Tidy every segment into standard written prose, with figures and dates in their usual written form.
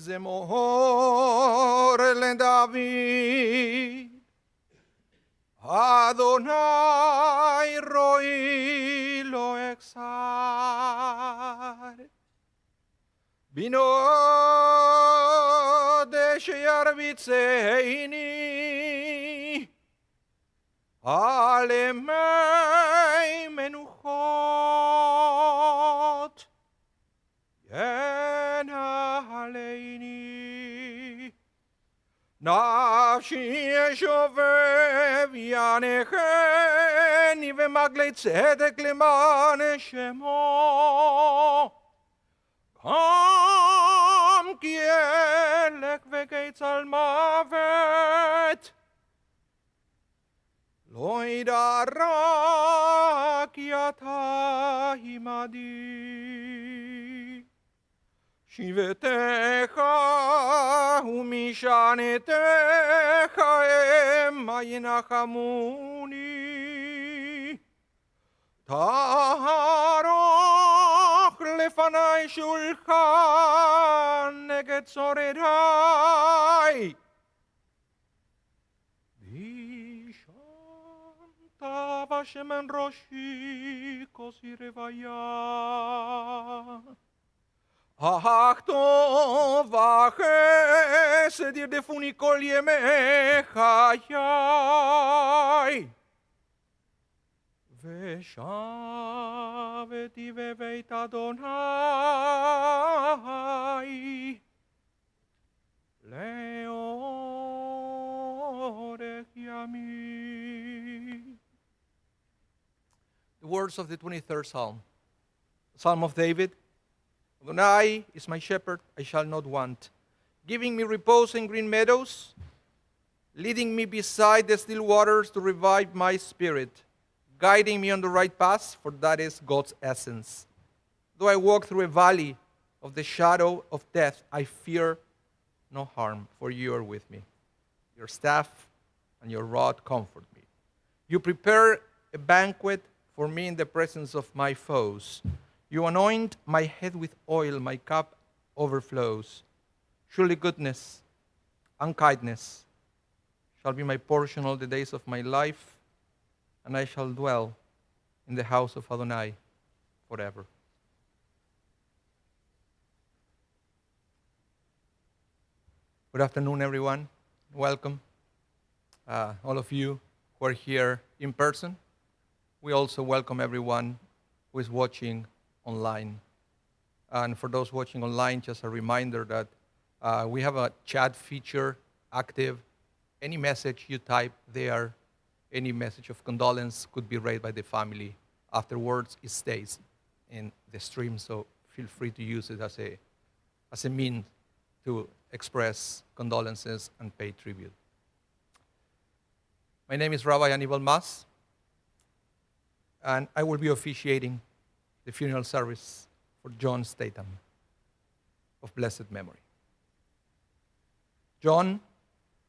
Zemor LeDavid, Adonai roi lo exar. Bino deșear vitzeini, ale mei menuchot, yena aleini. נפשי שובב יענכני ומגלי צדק למען שמו. קם כי אלך וקיצל מוות, לא ידע רע כי אתה עמדי. שבטיך ומשענתך המה ינחמוני. תערוך לפני שולחן נגד צורריי. וישנת בשמן ראשי כוסי רוויה. אך טוב וחסד ירדפוני כל ימי חיי. ושבתי בבית אדוני לאורך ימים. The words of the 23rd Psalm, Psalm of David. Adonai is my shepherd, I shall not want, giving me repose in green meadows, leading me beside the still waters to revive my spirit, guiding me on the right path, for that is God's essence. Though I walk through a valley of the shadow of death, I fear no harm, for you are with me. Your staff and your rod comfort me. You prepare a banquet for me in the presence of my foes. You anoint my head with oil, my cup overflows. Surely goodness and kindness shall be my portion all the days of my life, and I shall dwell in the house of Adonai forever. Good afternoon, everyone. Welcome. All of you who are here in person. We also welcome everyone who is watching online. And for those watching online, just a reminder that we have a chat feature active. Any message you type there, any message of condolence could be read by the family. Afterwards, it stays in the stream, so feel free to use it as a means to express condolences and pay tribute. My name is Rabbi Aníbal Mas, and I will be officiating the funeral service for John Statham of blessed memory. John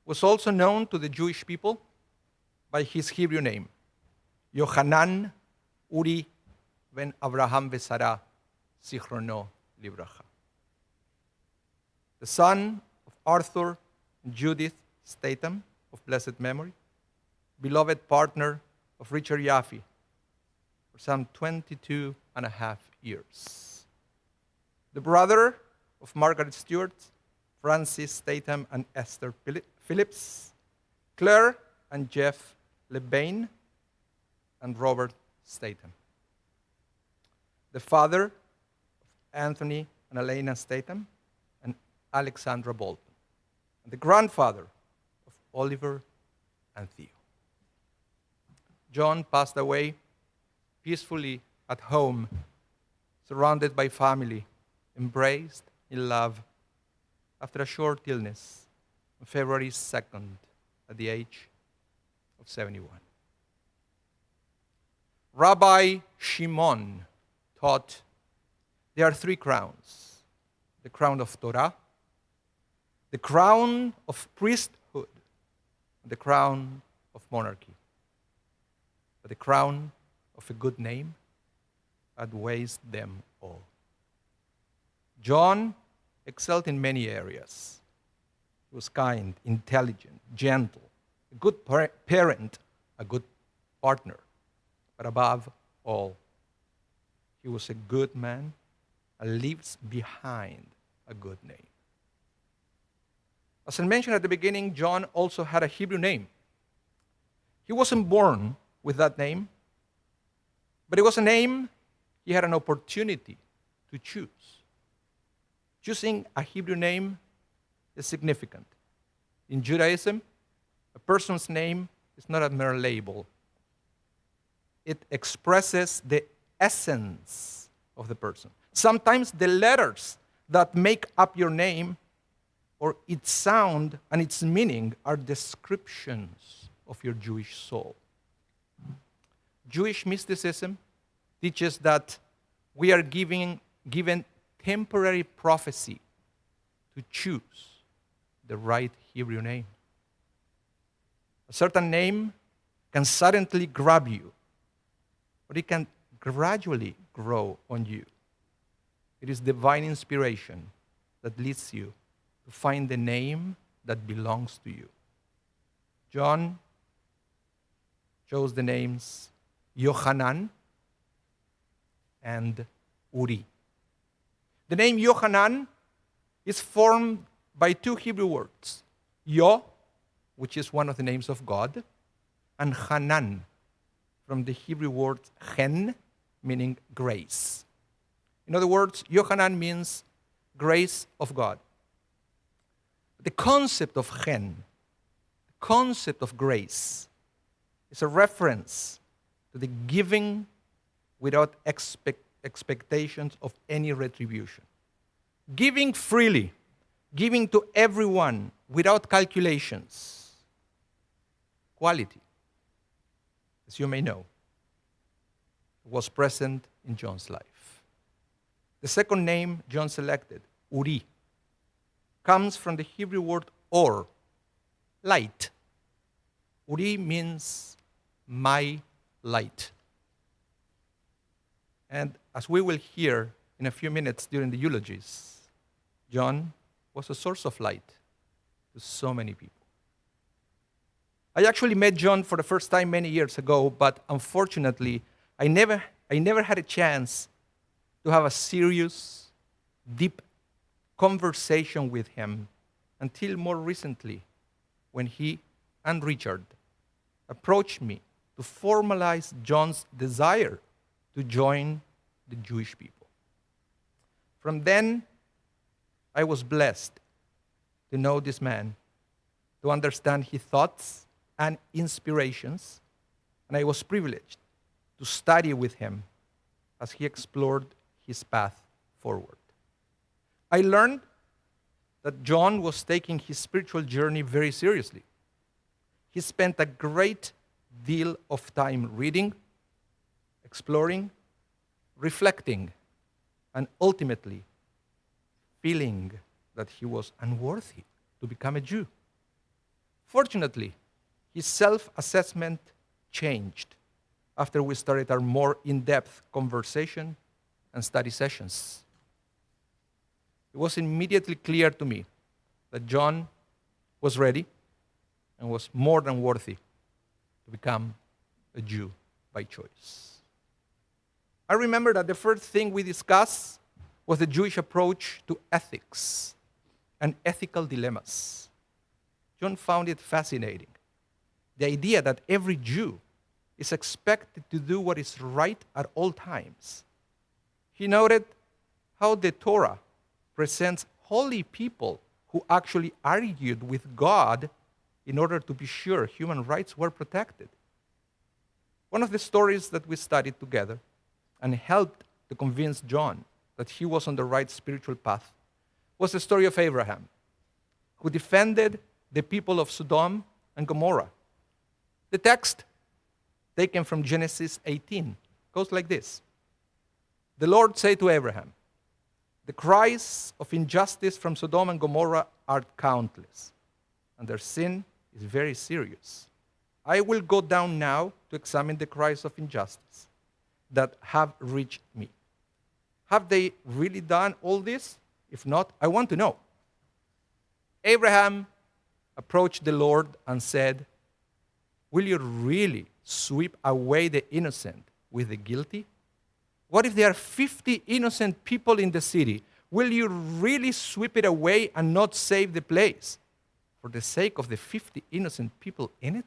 was also known to the Jewish people by his Hebrew name, Yohanan Uri ben Abraham Vesara Zichrono Livracha. The son of Arthur and Judith Statham of blessed memory, beloved partner of Richard Yaffe for some 22 and a half years. The brother of Margaret Stewart, Francis Statham and Esther Phillips, Claire and Jeff LeBain, and Robert Statham. The father of Anthony and Elena Statham and Alexandra Bolton. And the grandfather of Oliver and Theo. John passed away peacefully at home, surrounded by family, embraced in love, after a short illness on February 2nd at the age of 71. Rabbi Shimon taught there are three crowns: the crown of Torah, the crown of priesthood, and the crown of monarchy. But the crown of a good name outweighs them all. John excelled in many areas. He was kind, intelligent, gentle, a good parent, a good partner. But above all, he was a good man and leaves behind a good name. As I mentioned at the beginning, John also had a Hebrew name. He wasn't born with that name, but it was a name he had an opportunity to choose. Choosing a Hebrew name is significant. In Judaism, a person's name is not a mere label. It expresses the essence of the person. Sometimes the letters that make up your name or its sound and its meaning are descriptions of your Jewish soul. Jewish mysticism teaches that we are given temporary prophecy to choose the right Hebrew name. A certain name can suddenly grab you, but it can gradually grow on you. It is divine inspiration that leads you to find the name that belongs to you. John chose the names Yohanan and Uri. The name Yohanan is formed by two Hebrew words, Yo, which is one of the names of God, and Hanan, from the Hebrew word chen, meaning grace. In other words, Yohanan means grace of God. The concept of chen, the concept of grace, is a reference to the giving without expectations of any retribution. Giving freely, giving to everyone without calculations. Quality, as you may know, was present in John's life. The second name John selected, Uri, comes from the Hebrew word or, light. Uri means my light. And as we will hear in a few minutes during the eulogies, John was a source of light to so many people. I actually met John for the first time many years ago, but unfortunately, I never had a chance to have a serious, deep conversation with him until more recently, when he and Richard approached me to formalize John's desire to join the Jewish people. From then, I was blessed to know this man, to understand his thoughts and inspirations, and I was privileged to study with him as he explored his path forward. I learned that John was taking his spiritual journey very seriously. He spent a great deal of time reading, exploring, reflecting, and ultimately feeling that he was unworthy to become a Jew. Fortunately, his self-assessment changed after we started our more in-depth conversation and study sessions. It was immediately clear to me that John was ready and was more than worthy to become a Jew by choice. I remember that the first thing we discussed was the Jewish approach to ethics and ethical dilemmas. John found it fascinating. The idea that every Jew is expected to do what is right at all times. He noted how the Torah presents holy people who actually argued with God in order to be sure human rights were protected. One of the stories that we studied together and helped to convince John that he was on the right spiritual path was the story of Abraham, who defended the people of Sodom and Gomorrah. The text, taken from Genesis 18, goes like this. The Lord said to Abraham, "The cries of injustice from Sodom and Gomorrah are countless, and their sin is very serious. I will go down now to examine the cries of injustice that have reached me. Have they really done all this? If not, I want to know. Abraham approached the Lord and said, will you really sweep away the innocent with the guilty? What if there are 50 innocent people in the city? Will you really sweep it away and not save the place for the sake of the 50 innocent people in it?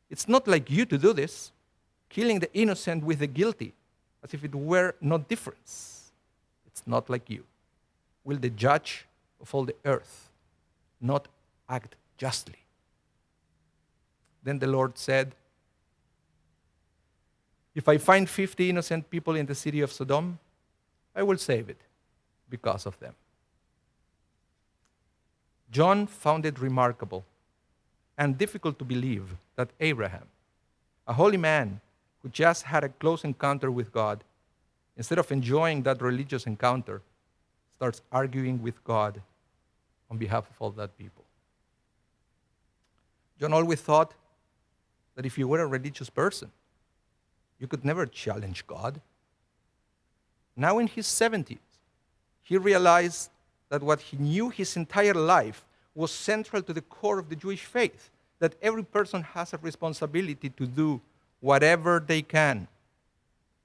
It's not like you to do this, killing the innocent with the guilty, as if it were no difference. It's not like you. Will the judge of all the earth not act justly? Then the Lord said, if I find 50 innocent people in the city of Sodom, I will save it because of them. John found it remarkable and difficult to believe that Abraham, a holy man who just had a close encounter with God, instead of enjoying that religious encounter, starts arguing with God on behalf of all that people. John always thought that if you were a religious person, you could never challenge God. Now in his 70s, he realized that what he knew his entire life was central to the core of the Jewish faith, that every person has a responsibility to do whatever they can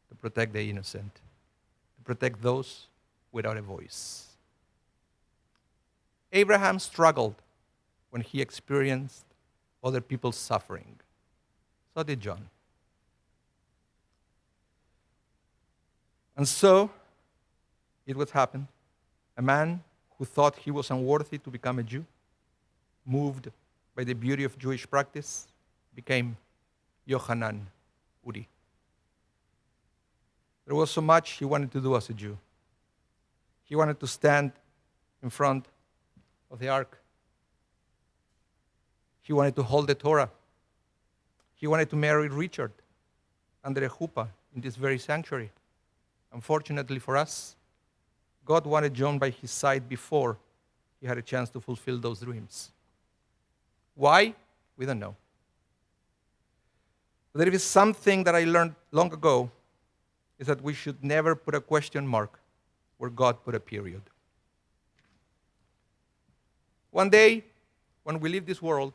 to protect the innocent, to protect those without a voice. Abraham struggled when he experienced other people's suffering. So did John. And so, it would happen. A man who thought he was unworthy to become a Jew, moved by the beauty of Jewish practice, became Yohanan Uri. There was so much he wanted to do as a Jew. He wanted to stand in front of the ark. He wanted to hold the Torah. He wanted to marry Richard under a chuppah in this very sanctuary. Unfortunately for us, God wanted John by his side before he had a chance to fulfill those dreams. Why? We don't know. But there is something that I learned long ago, is that we should never put a question mark where God put a period. One day, when we leave this world,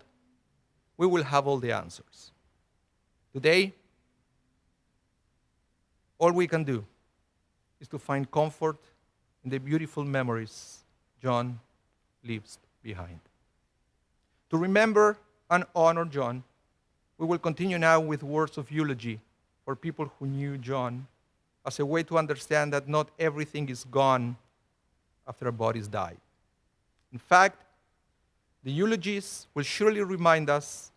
we will have all the answers. Today, all we can do is to find comfort in the beautiful memories John leaves behind. To remember and honor John, we will continue now with words of eulogy for people who knew John, as a way to understand that not everything is gone after our bodies die. In fact, the eulogies will surely remind us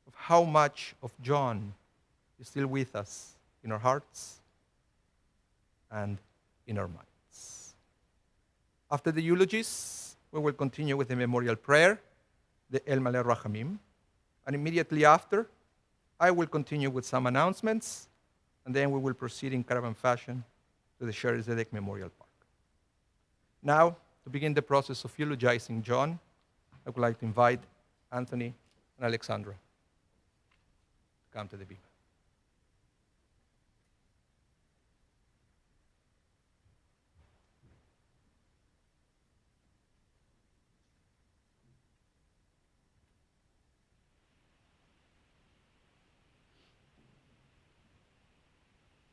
of how much of John is still with us in our hearts and in our minds. After the eulogies, we will continue with the memorial prayer, the El Maleh Rachamim, and immediately after, I will continue with some announcements, and then we will proceed in caravan fashion to the Sher Zedek Memorial Park. Now, to begin the process of eulogizing John, I would like to invite Anthony and Alexandra to come to the Bima.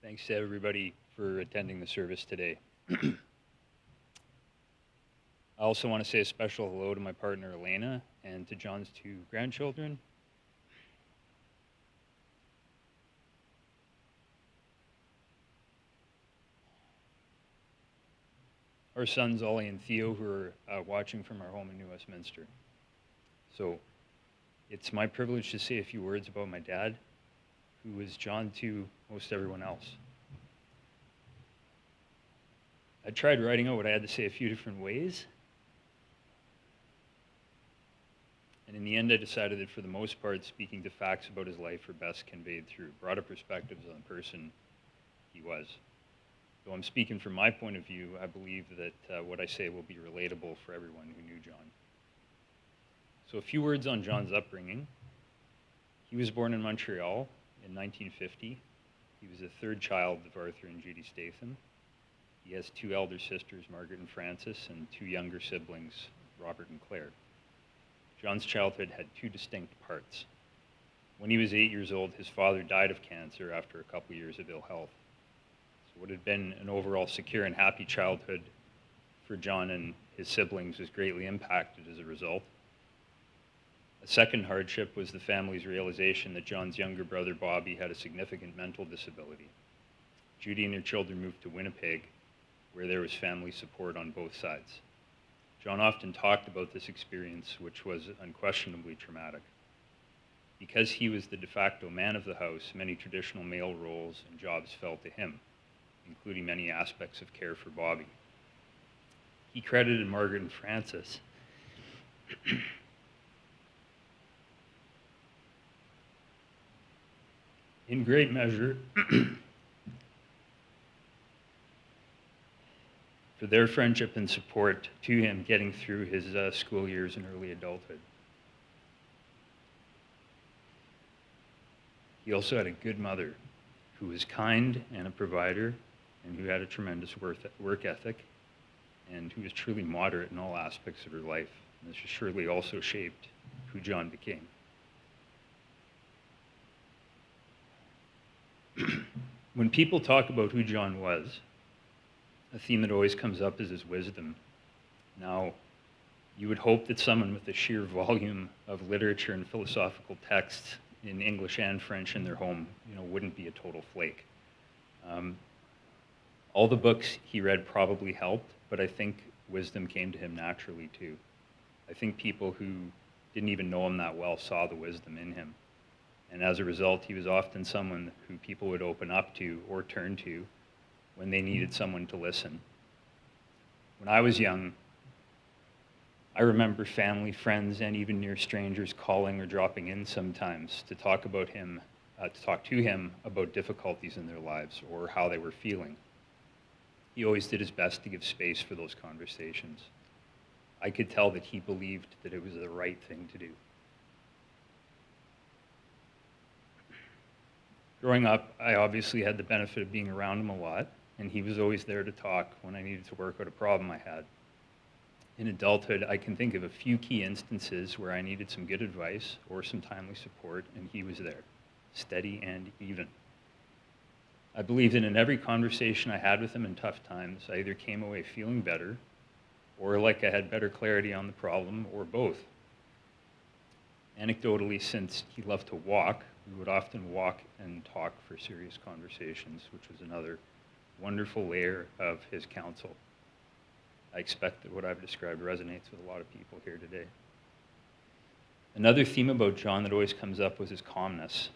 Thanks to everybody for attending the service today. I also want to say a special hello to my partner Elena and to John's 2 grandchildren. Our sons Ollie and Theo, who are watching from our home in New Westminster. So it's my privilege to say a few words about my dad, who was John to most everyone else. I tried writing out what I had to say a few different ways. And in the end, I decided that for the most part, speaking to facts about his life are best conveyed through broader perspectives on the person he was. Though I'm speaking from my point of view, I believe that what I say will be relatable for everyone who knew John. So a few words on John's upbringing. He was born in Montreal in 1950. He was the third child of Arthur and Judy Statham. He has two elder sisters, Margaret and Frances, and two younger siblings, Robert and Claire. John's childhood had two distinct parts. When he was 8 years old, his father died of cancer after a couple years of ill health. So what had been an overall secure and happy childhood for John and his siblings was greatly impacted as a result. A second hardship was the family's realization that John's younger brother, Bobby, had a significant mental disability. Judy and her children moved to Winnipeg, where there was family support on both sides. John often talked about this experience, which was unquestionably traumatic. Because he was the de facto man of the house, many traditional male roles and jobs fell to him, including many aspects of care for Bobby. He credited Margaret and Frances in great measure for their friendship and support to him getting through his school years and early adulthood. He also had a good mother who was kind and a provider and who had a tremendous work ethic and who was truly moderate in all aspects of her life. And this surely also shaped who John became. When people talk about who John was, a theme that always comes up is his wisdom. Now, you would hope that someone with the sheer volume of literature and philosophical texts in English and French in their home, wouldn't be a total flake. All the books he read probably helped, but I think wisdom came to him naturally too. I think people who didn't even know him that well saw the wisdom in him. And as a result, he was often someone who people would open up to or turn to when they needed someone to listen. When I was young, I remember family, friends, and even near strangers calling or dropping in sometimes to talk about him, to talk to him about difficulties in their lives or how they were feeling. He always did his best to give space for those conversations. I could tell that he believed that it was the right thing to do. Growing up, I obviously had the benefit of being around him a lot, and he was always there to talk when I needed to work out a problem I had. In adulthood, I can think of a few key instances where I needed some good advice or some timely support, and he was there, steady and even. I believe that in every conversation I had with him in tough times, I either came away feeling better or like I had better clarity on the problem, or both. Anecdotally, since he loved to walk, we would often walk and talk for serious conversations, which was another wonderful layer of his counsel. I expect that what I've described resonates with a lot of people here today. Another theme about John that always comes up was his calmness.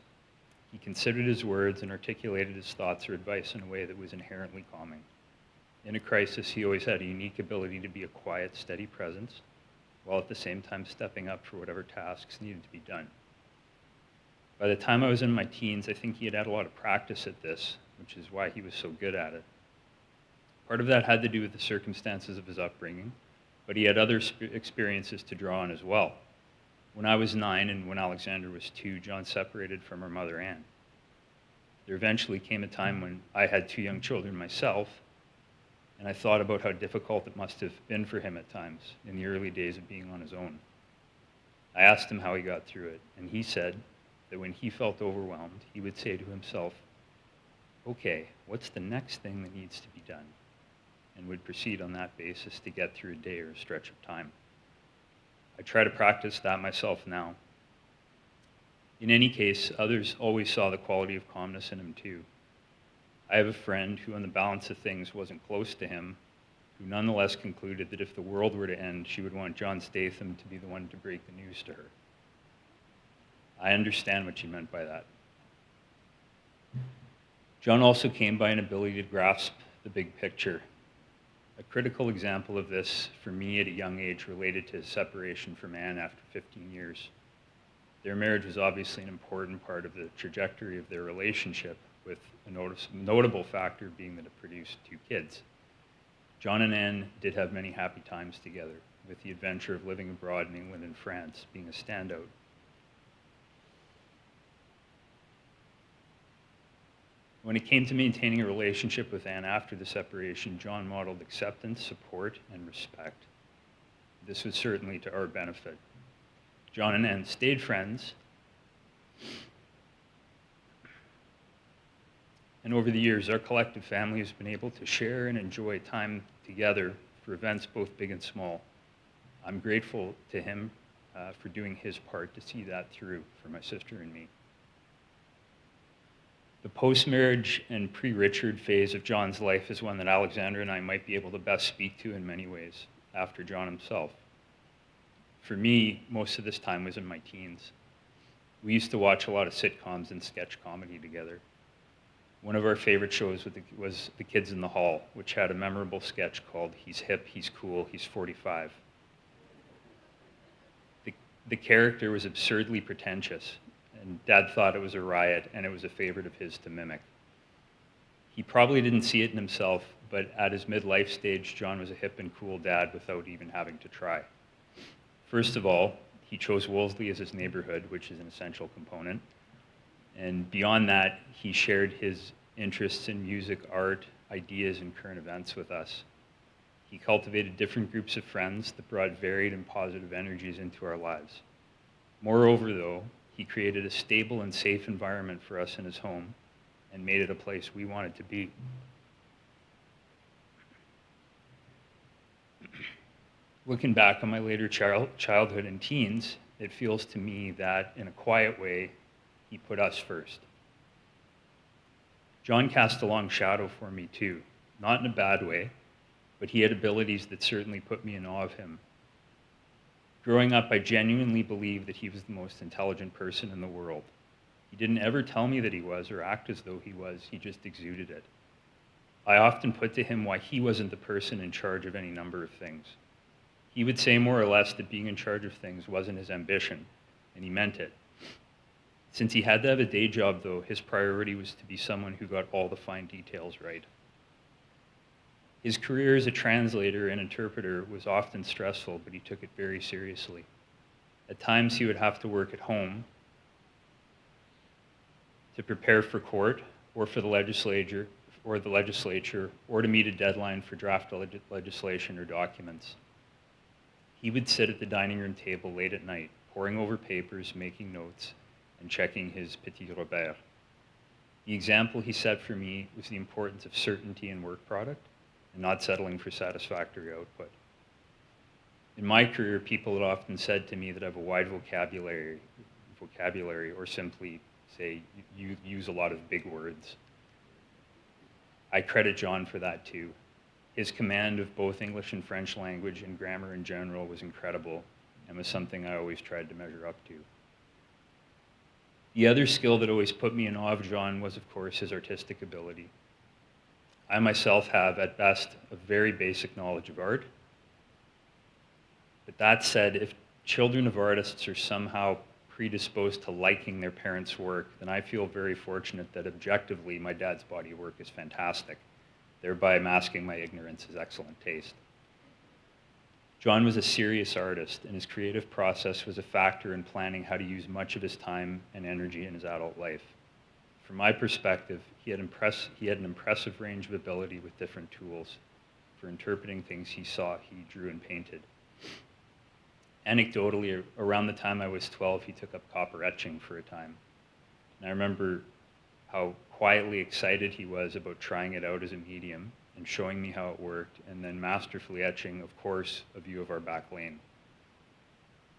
He considered his words and articulated his thoughts or advice in a way that was inherently calming. In a crisis, he always had a unique ability to be a quiet, steady presence, while at the same time stepping up for whatever tasks needed to be done. By the time I was in my teens, I think he had had a lot of practice at this, which is why he was so good at it. Part of that had to do with the circumstances of his upbringing, but he had other experiences to draw on as well. When I was 9 and when Alexander was 2, John separated from our mother, Anne. There eventually came a time when I had 2 young children myself, and I thought about how difficult it must have been for him at times in the early days of being on his own. I asked him how he got through it, and he said that when he felt overwhelmed, he would say to himself, "Okay, what's the next thing that needs to be done?" and would proceed on that basis to get through a day or a stretch of time. I try to practice that myself now. In any case, others always saw the quality of calmness in him too. I have a friend who, on the balance of things, wasn't close to him, who nonetheless concluded that if the world were to end, she would want John Statham to be the one to break the news to her. I understand what she meant by that. John also came by an ability to grasp the big picture. A critical example of this for me at a young age related to his separation from Anne after 15 years. Their marriage was obviously an important part of the trajectory of their relationship, with a notable factor being that it produced 2 kids. John and Anne did have many happy times together, with the adventure of living abroad in England and France being a standout. When it came to maintaining a relationship with Anne after the separation, John modeled acceptance, support, and respect. This was certainly to our benefit. John and Anne stayed friends, and over the years, our collective family has been able to share and enjoy time together for events both big and small. I'm grateful to him for doing his part to see that through for my sister and me. The post-marriage and pre-Richard phase of John's life is one that Alexandra and I might be able to best speak to in many ways, after John himself. For me, most of this time was in my teens. We used to watch a lot of sitcoms and sketch comedy together. One of our favorite shows was The Kids in the Hall, which had a memorable sketch called He's Hip, He's Cool, He's 45. The character was absurdly pretentious, and Dad thought it was a riot, and it was a favorite of his to mimic. He probably didn't see it in himself, but at his midlife stage, John was a hip and cool dad without even having to try. First of all, he chose Wolseley as his neighborhood, which is an essential component. And beyond that, he shared his interests in music, art, ideas, and current events with us. He cultivated different groups of friends that brought varied and positive energies into our lives. Moreover, though, he created a stable and safe environment for us in his home and made it a place we wanted to be. Looking back on my later childhood and teens, it feels to me that, in a quiet way, he put us first. John cast a long shadow for me too, not in a bad way, but he had abilities that certainly put me in awe of him. Growing up, I genuinely believed that he was the most intelligent person in the world. He didn't ever tell me that he was or act as though he was, he just exuded it. I often put to him why he wasn't the person in charge of any number of things. He would say more or less that being in charge of things wasn't his ambition, and he meant it. Since he had to have a day job, though, his priority was to be someone who got all the fine details right. His career as a translator and interpreter was often stressful, but he took it very seriously. At times, he would have to work at home to prepare for court or for the legislature, or to meet a deadline for draft legislation or documents. He would sit at the dining room table late at night, poring over papers, making notes, and checking his Petit Robert. The example he set for me was the importance of certainty in work product and not settling for satisfactory output. In my career, people had often said to me that I have a wide vocabulary, or simply say, you use a lot of big words. I credit John for that too. His command of both English and French language and grammar in general was incredible and was something I always tried to measure up to. The other skill that always put me in awe of John was, of course, his artistic ability. I myself have, at best, a very basic knowledge of art. But that said, if children of artists are somehow predisposed to liking their parents' work, then I feel very fortunate that objectively my dad's body of work is fantastic, thereby masking my ignorance as excellent taste. John was a serious artist, and his creative process was a factor in planning how to use much of his time and energy in his adult life. From my perspective, he had an impressive range of ability with different tools for interpreting things he saw, he drew and painted. Anecdotally, around the time I was 12, he took up copper etching for a time. And I remember how quietly excited he was about trying it out as a medium and showing me how it worked, and then masterfully etching, of course, a view of our back lane.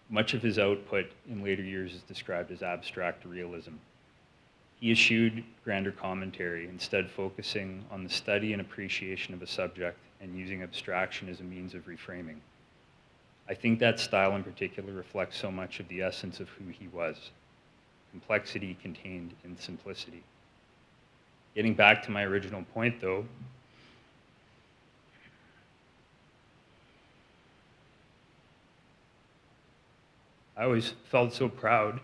Much of his output in later years is described as abstract realism. He eschewed grander commentary, instead focusing on the study and appreciation of a subject and using abstraction as a means of reframing. I think that style in particular reflects so much of the essence of who he was, complexity contained in simplicity. Getting back to my original point, though, I always felt so proud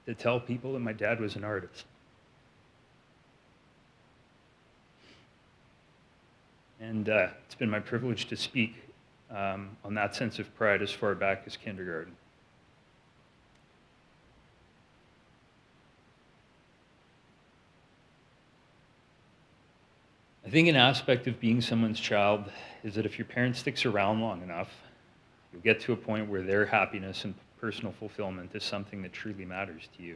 to tell people that my dad was an artist. And it's been my privilege to speak on that sense of pride as far back as kindergarten. think an aspect of being someone's child is that if your parent sticks around long enough, you'll get to a point where their happiness and personal fulfillment is something that truly matters to you.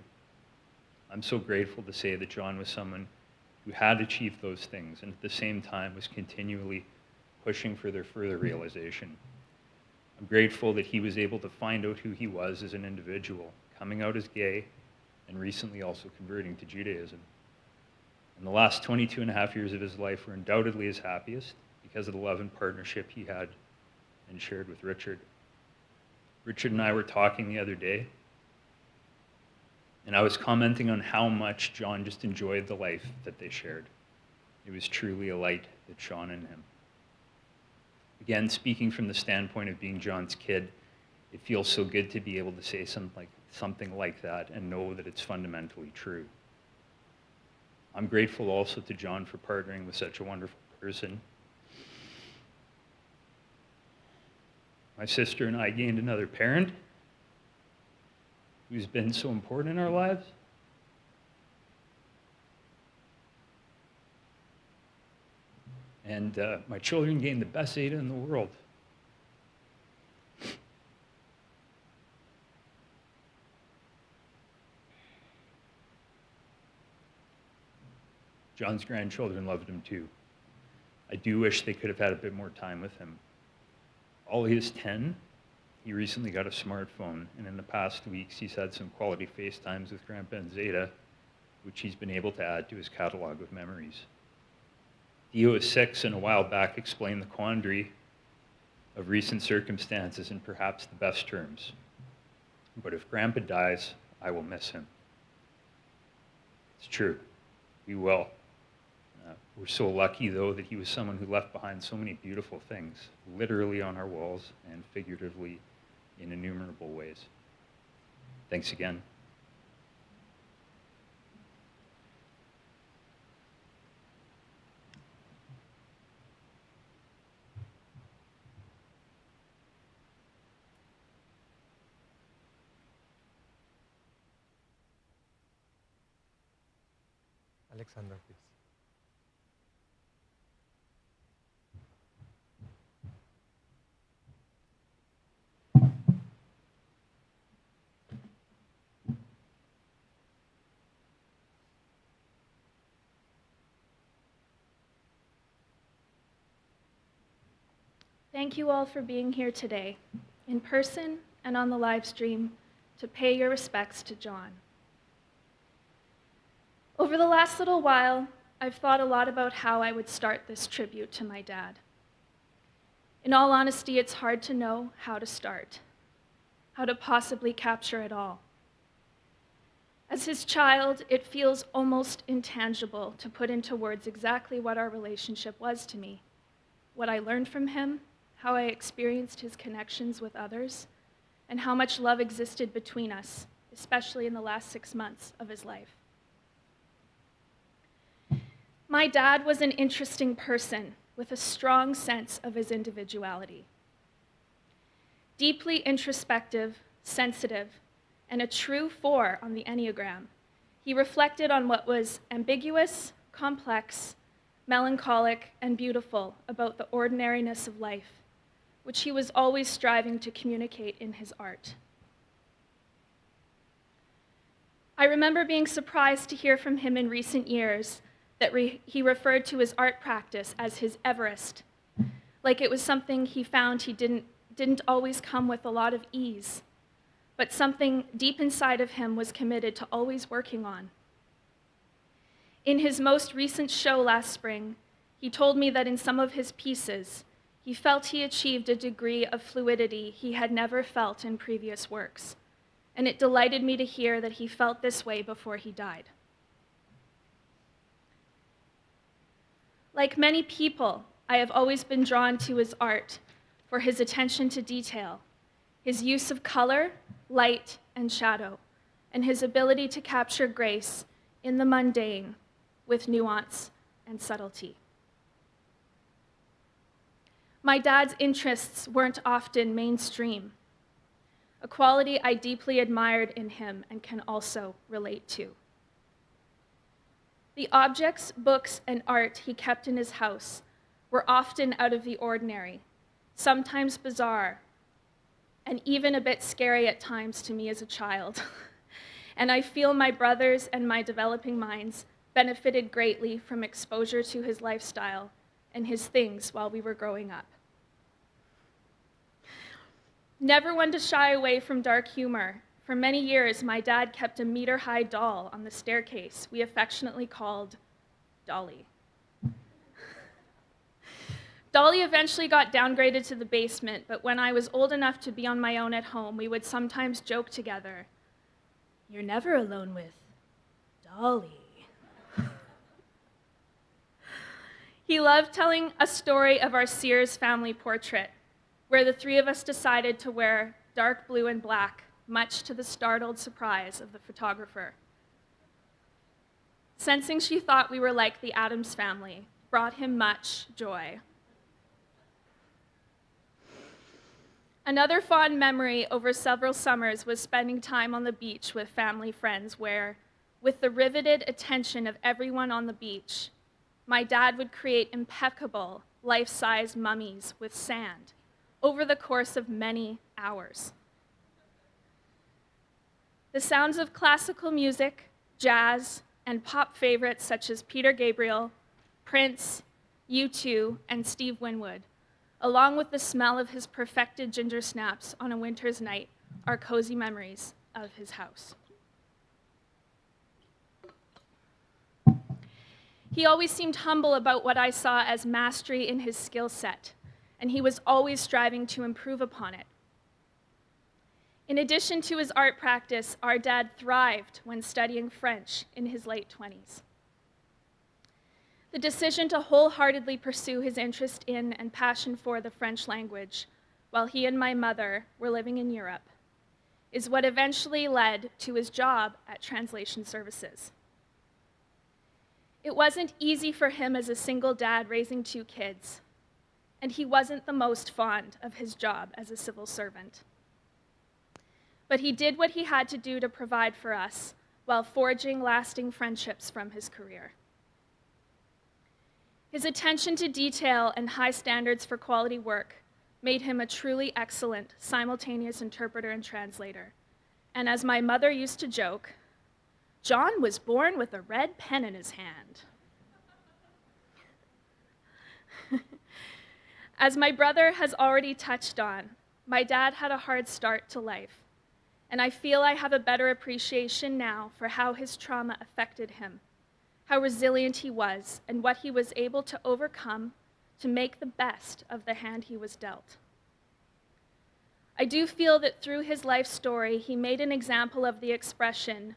I'm so grateful to say that John was someone who had achieved those things and at the same time was continually pushing for their further realization. I'm grateful that he was able to find out who he was as an individual, coming out as gay, and recently also converting to Judaism. And the last 22 and a half years of his life were undoubtedly his happiest because of the love and partnership he had and shared with Richard. Richard and I were talking the other day, and I was commenting on how much John just enjoyed the life that they shared. It was truly a light that shone in him. Again, speaking from the standpoint of being John's kid, it feels so good to be able to say something like that and know that it's fundamentally true. I'm grateful also to John for partnering with such a wonderful person. My sister and I gained another parent who's been so important in our lives. And my children gained the best Ada in the world. John's grandchildren loved him too. I do wish they could have had a bit more time with him. Ollie is 10. He recently got a smartphone, and in the past weeks, he's had some quality FaceTimes with Grandpa and Zeta, which he's been able to add to his catalog of memories. Dio is 6, and a while back explained the quandary of recent circumstances in perhaps the best terms. But if Grandpa dies, I will miss him. It's true. We will. We're so lucky, though, that he was someone who left behind so many beautiful things, literally on our walls and figuratively in innumerable ways. Thanks again. Alexander, please. Thank you all for being here today, in person and on the live stream, to pay your respects to John. Over the last little while, I've thought a lot about how I would start this tribute to my dad. In all honesty, it's hard to know how to start, how to possibly capture it all. As his child, it feels almost intangible to put into words exactly what our relationship was to me, what I learned from him, how I experienced his connections with others, and how much love existed between us, especially in the last 6 months of his life. My dad was an interesting person with a strong sense of his individuality. Deeply introspective, sensitive, and a true 4 on the Enneagram, he reflected on what was ambiguous, complex, melancholic, and beautiful about the ordinariness of life, which he was always striving to communicate in his art. I remember being surprised to hear from him in recent years that he referred to his art practice as his Everest, like it was something he found he didn't always come with a lot of ease, but something deep inside of him was committed to always working on. In his most recent show last spring, he told me that in some of his pieces, he felt he achieved a degree of fluidity he had never felt in previous works, and it delighted me to hear that he felt this way before he died. Like many people, I have always been drawn to his art for his attention to detail, his use of color, light, and shadow, and his ability to capture grace in the mundane with nuance and subtlety. My dad's interests weren't often mainstream, a quality I deeply admired in him and can also relate to. The objects, books, and art he kept in his house were often out of the ordinary, sometimes bizarre, and even a bit scary at times to me as a child. And I feel my brothers and my developing minds benefited greatly from exposure to his lifestyle and his things while we were growing up. Never one to shy away from dark humor, for many years my dad kept a meter-high doll on the staircase we affectionately called Dolly. Dolly eventually got downgraded to the basement, but when I was old enough to be on my own at home, we would sometimes joke together, "You're never alone with Dolly." He loved telling a story of our Sears family portrait, where the three of us decided to wear dark blue and black, much to the startled surprise of the photographer. Sensing she thought we were like the Addams family brought him much joy. Another fond memory over several summers was spending time on the beach with family friends where, with the riveted attention of everyone on the beach, my dad would create impeccable, life-size mummies with sand over the course of many hours. The sounds of classical music, jazz, and pop favorites such as Peter Gabriel, Prince, U2, and Steve Winwood, along with the smell of his perfected ginger snaps on a winter's night, are cozy memories of his house. He always seemed humble about what I saw as mastery in his skill set, and he was always striving to improve upon it. In addition to his art practice, our dad thrived when studying French in his late 20s. The decision to wholeheartedly pursue his interest in and passion for the French language while he and my mother were living in Europe is what eventually led to his job at Translation Services. It wasn't easy for him as a single dad raising two kids, and he wasn't the most fond of his job as a civil servant. But he did what he had to do to provide for us while forging lasting friendships from his career. His attention to detail and high standards for quality work made him a truly excellent simultaneous interpreter and translator. And as my mother used to joke, John was born with a red pen in his hand. As my brother has already touched on, my dad had a hard start to life, and I feel I have a better appreciation now for how his trauma affected him, how resilient he was, and what he was able to overcome to make the best of the hand he was dealt. I do feel that through his life story, he made an example of the expression,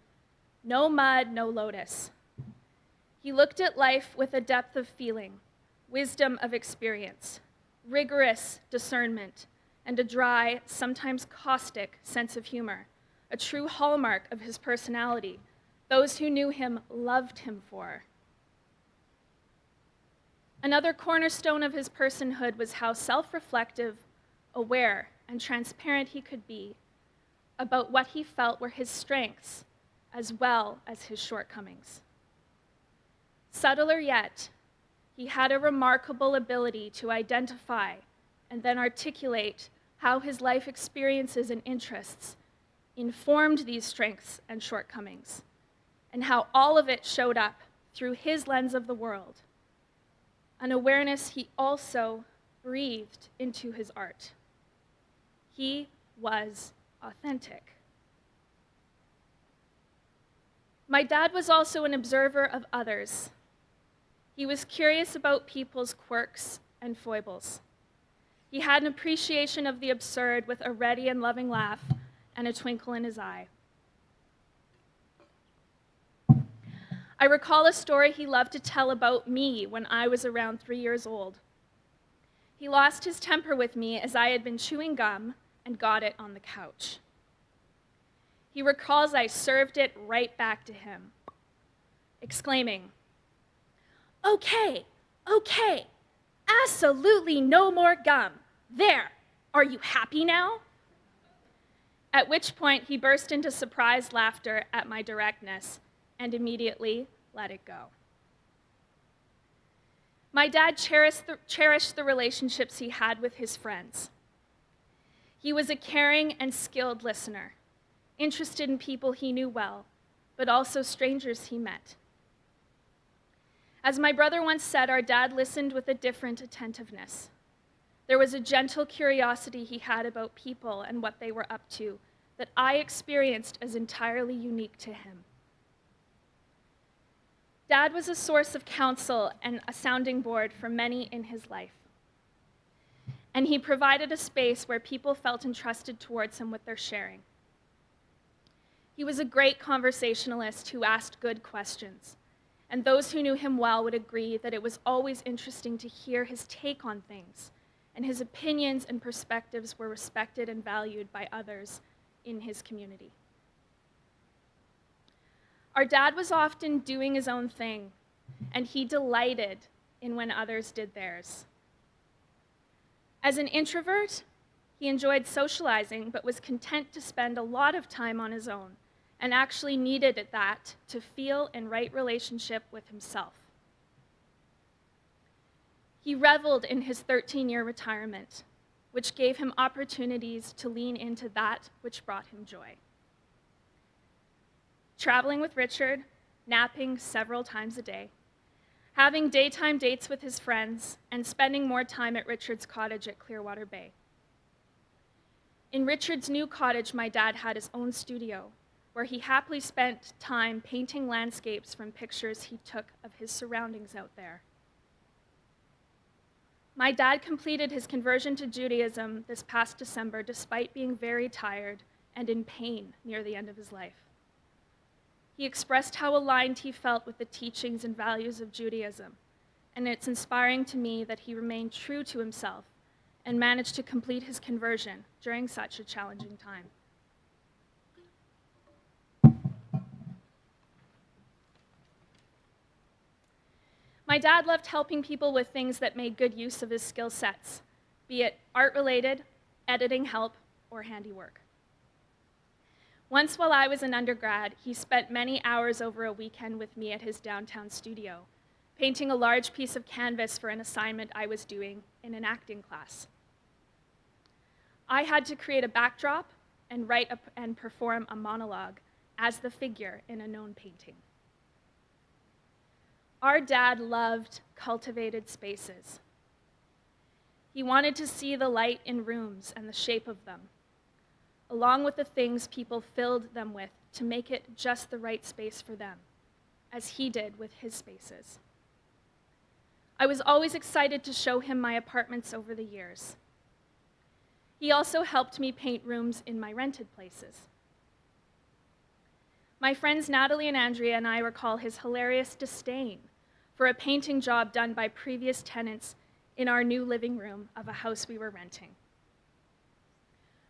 "No mud, no lotus." He looked at life with a depth of feeling, wisdom of experience, rigorous discernment, and a dry, sometimes caustic sense of humor, a true hallmark of his personality those who knew him loved him for. Another cornerstone of his personhood was how self-reflective, aware, and transparent he could be about what he felt were his strengths as well as his shortcomings. Subtler yet, he had a remarkable ability to identify and then articulate how his life experiences and interests informed these strengths and shortcomings, and how all of it showed up through his lens of the world, an awareness he also breathed into his art. He was authentic. My dad was also an observer of others. He was curious about people's quirks and foibles. He had an appreciation of the absurd with a ready and loving laugh and a twinkle in his eye. I recall a story he loved to tell about me when I was around 3 years old. He lost his temper with me as I had been chewing gum and got it on the couch. He recalls I served it right back to him, exclaiming, "Okay, okay, absolutely no more gum. There, are you happy now?" At which point he burst into surprised laughter at my directness and immediately let it go. My dad cherished the relationships he had with his friends. He was a caring and skilled listener, interested in people he knew well, but also strangers he met. As my brother once said, our dad listened with a different attentiveness. There was a gentle curiosity he had about people and what they were up to that I experienced as entirely unique to him. Dad was a source of counsel and a sounding board for many in his life. And he provided a space where people felt entrusted towards him with their sharing. He was a great conversationalist who asked good questions, and those who knew him well would agree that it was always interesting to hear his take on things, and his opinions and perspectives were respected and valued by others in his community. Our dad was often doing his own thing, and he delighted in when others did theirs. As an introvert, he enjoyed socializing, but was content to spend a lot of time on his own, and actually needed that to feel in right relationship with himself. He reveled in his 13-year retirement, which gave him opportunities to lean into that which brought him joy. Traveling with Richard, napping several times a day, having daytime dates with his friends, and spending more time at Richard's cottage at Clearwater Bay. In Richard's new cottage, my dad had his own studio, where he happily spent time painting landscapes from pictures he took of his surroundings out there. My dad completed his conversion to Judaism this past December despite being very tired and in pain near the end of his life. He expressed how aligned he felt with the teachings and values of Judaism, and it's inspiring to me that he remained true to himself and managed to complete his conversion during such a challenging time. My dad loved helping people with things that made good use of his skill sets, be it art-related, editing help, or handiwork. Once while I was an undergrad, he spent many hours over a weekend with me at his downtown studio, painting a large piece of canvas for an assignment I was doing in an acting class. I had to create a backdrop and write and perform a monologue as the figure in a known painting. Our dad loved cultivated spaces. He wanted to see the light in rooms and the shape of them, along with the things people filled them with to make it just the right space for them, as he did with his spaces. I was always excited to show him my apartments over the years. He also helped me paint rooms in my rented places. My friends Natalie and Andrea and I recall his hilarious disdain for a painting job done by previous tenants in our new living room of a house we were renting.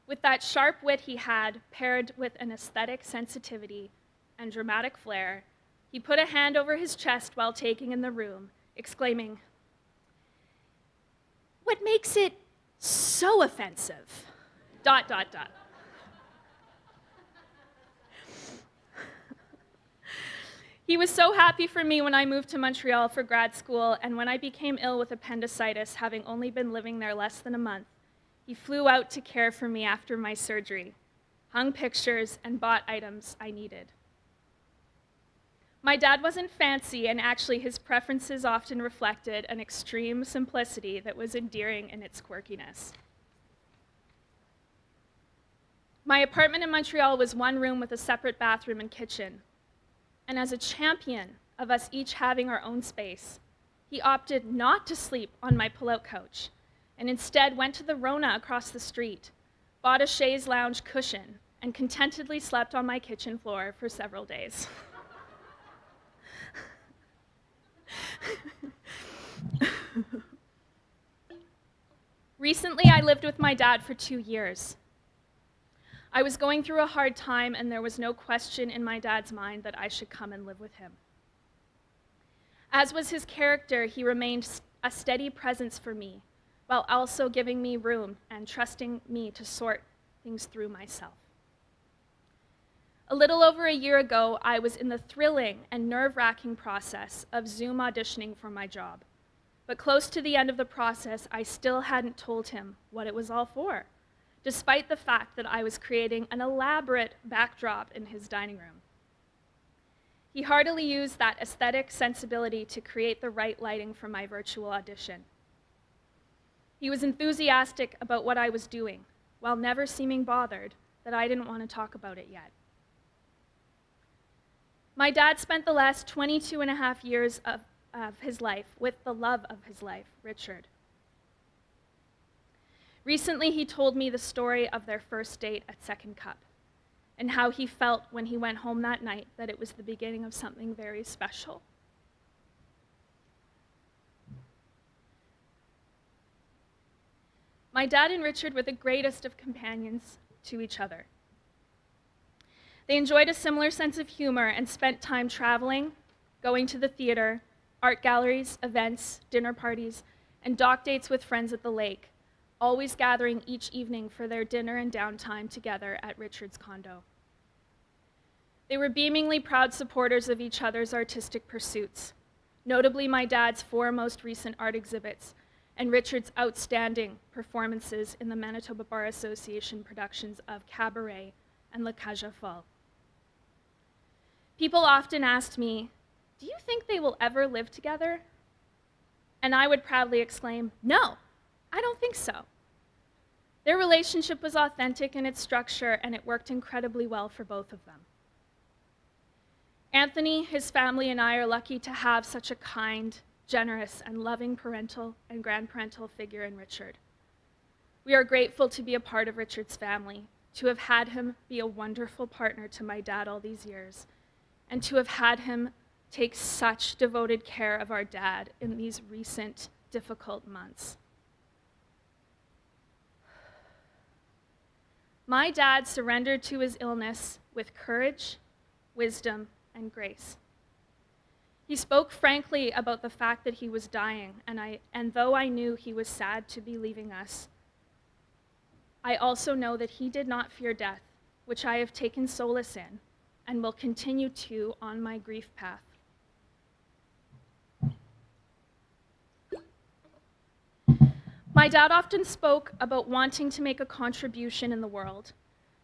With that sharp wit he had, paired with an aesthetic sensitivity and dramatic flair, he put a hand over his chest while taking in the room, exclaiming, "What makes it so offensive? ... He was so happy for me when I moved to Montreal for grad school, and when I became ill with appendicitis, having only been living there less than a month, he flew out to care for me after my surgery, hung pictures, and bought items I needed. My dad wasn't fancy, and actually his preferences often reflected an extreme simplicity that was endearing in its quirkiness. My apartment in Montreal was one room with a separate bathroom and kitchen. And as a champion of us each having our own space, he opted not to sleep on my pull-out couch and instead went to the Rona across the street, bought a chaise lounge cushion, and contentedly slept on my kitchen floor for several days. Recently, I lived with my dad for 2 years. I was going through a hard time, and there was no question in my dad's mind that I should come and live with him. As was his character, he remained a steady presence for me, while also giving me room and trusting me to sort things through myself. A little over a year ago, I was in the thrilling and nerve-wracking process of Zoom auditioning for my job, but close to the end of the process, I still hadn't told him what it was all for, despite the fact that I was creating an elaborate backdrop in his dining room. He heartily used that aesthetic sensibility to create the right lighting for my virtual audition. He was enthusiastic about what I was doing, while never seeming bothered that I didn't want to talk about it yet. My dad spent the last 22 and a half years of his life with the love of his life, Richard. Recently, he told me the story of their first date at Second Cup and how he felt when he went home that night that it was the beginning of something very special. My dad and Richard were the greatest of companions to each other. They enjoyed a similar sense of humor and spent time traveling, going to the theater, art galleries, events, dinner parties, and dock dates with friends at the lake, always gathering each evening for their dinner and downtime together at Richard's condo. They were beamingly proud supporters of each other's artistic pursuits, notably my dad's 4 most recent art exhibits and Richard's outstanding performances in the Manitoba Bar Association productions of Cabaret and La Cage aux Folles. People often asked me, "Do you think they will ever live together?" And I would proudly exclaim, "No, I don't think so." Their relationship was authentic in its structure, and it worked incredibly well for both of them. Anthony, his family, and I are lucky to have such a kind, generous, and loving parental and grandparental figure in Richard. We are grateful to be a part of Richard's family, to have had him be a wonderful partner to my dad all these years, and to have had him take such devoted care of our dad in these recent difficult months. My dad surrendered to his illness with courage, wisdom, and grace. He spoke frankly about the fact that he was dying, and though I knew he was sad to be leaving us, I also know that he did not fear death, which I have taken solace in and will continue to on my grief path. My dad often spoke about wanting to make a contribution in the world,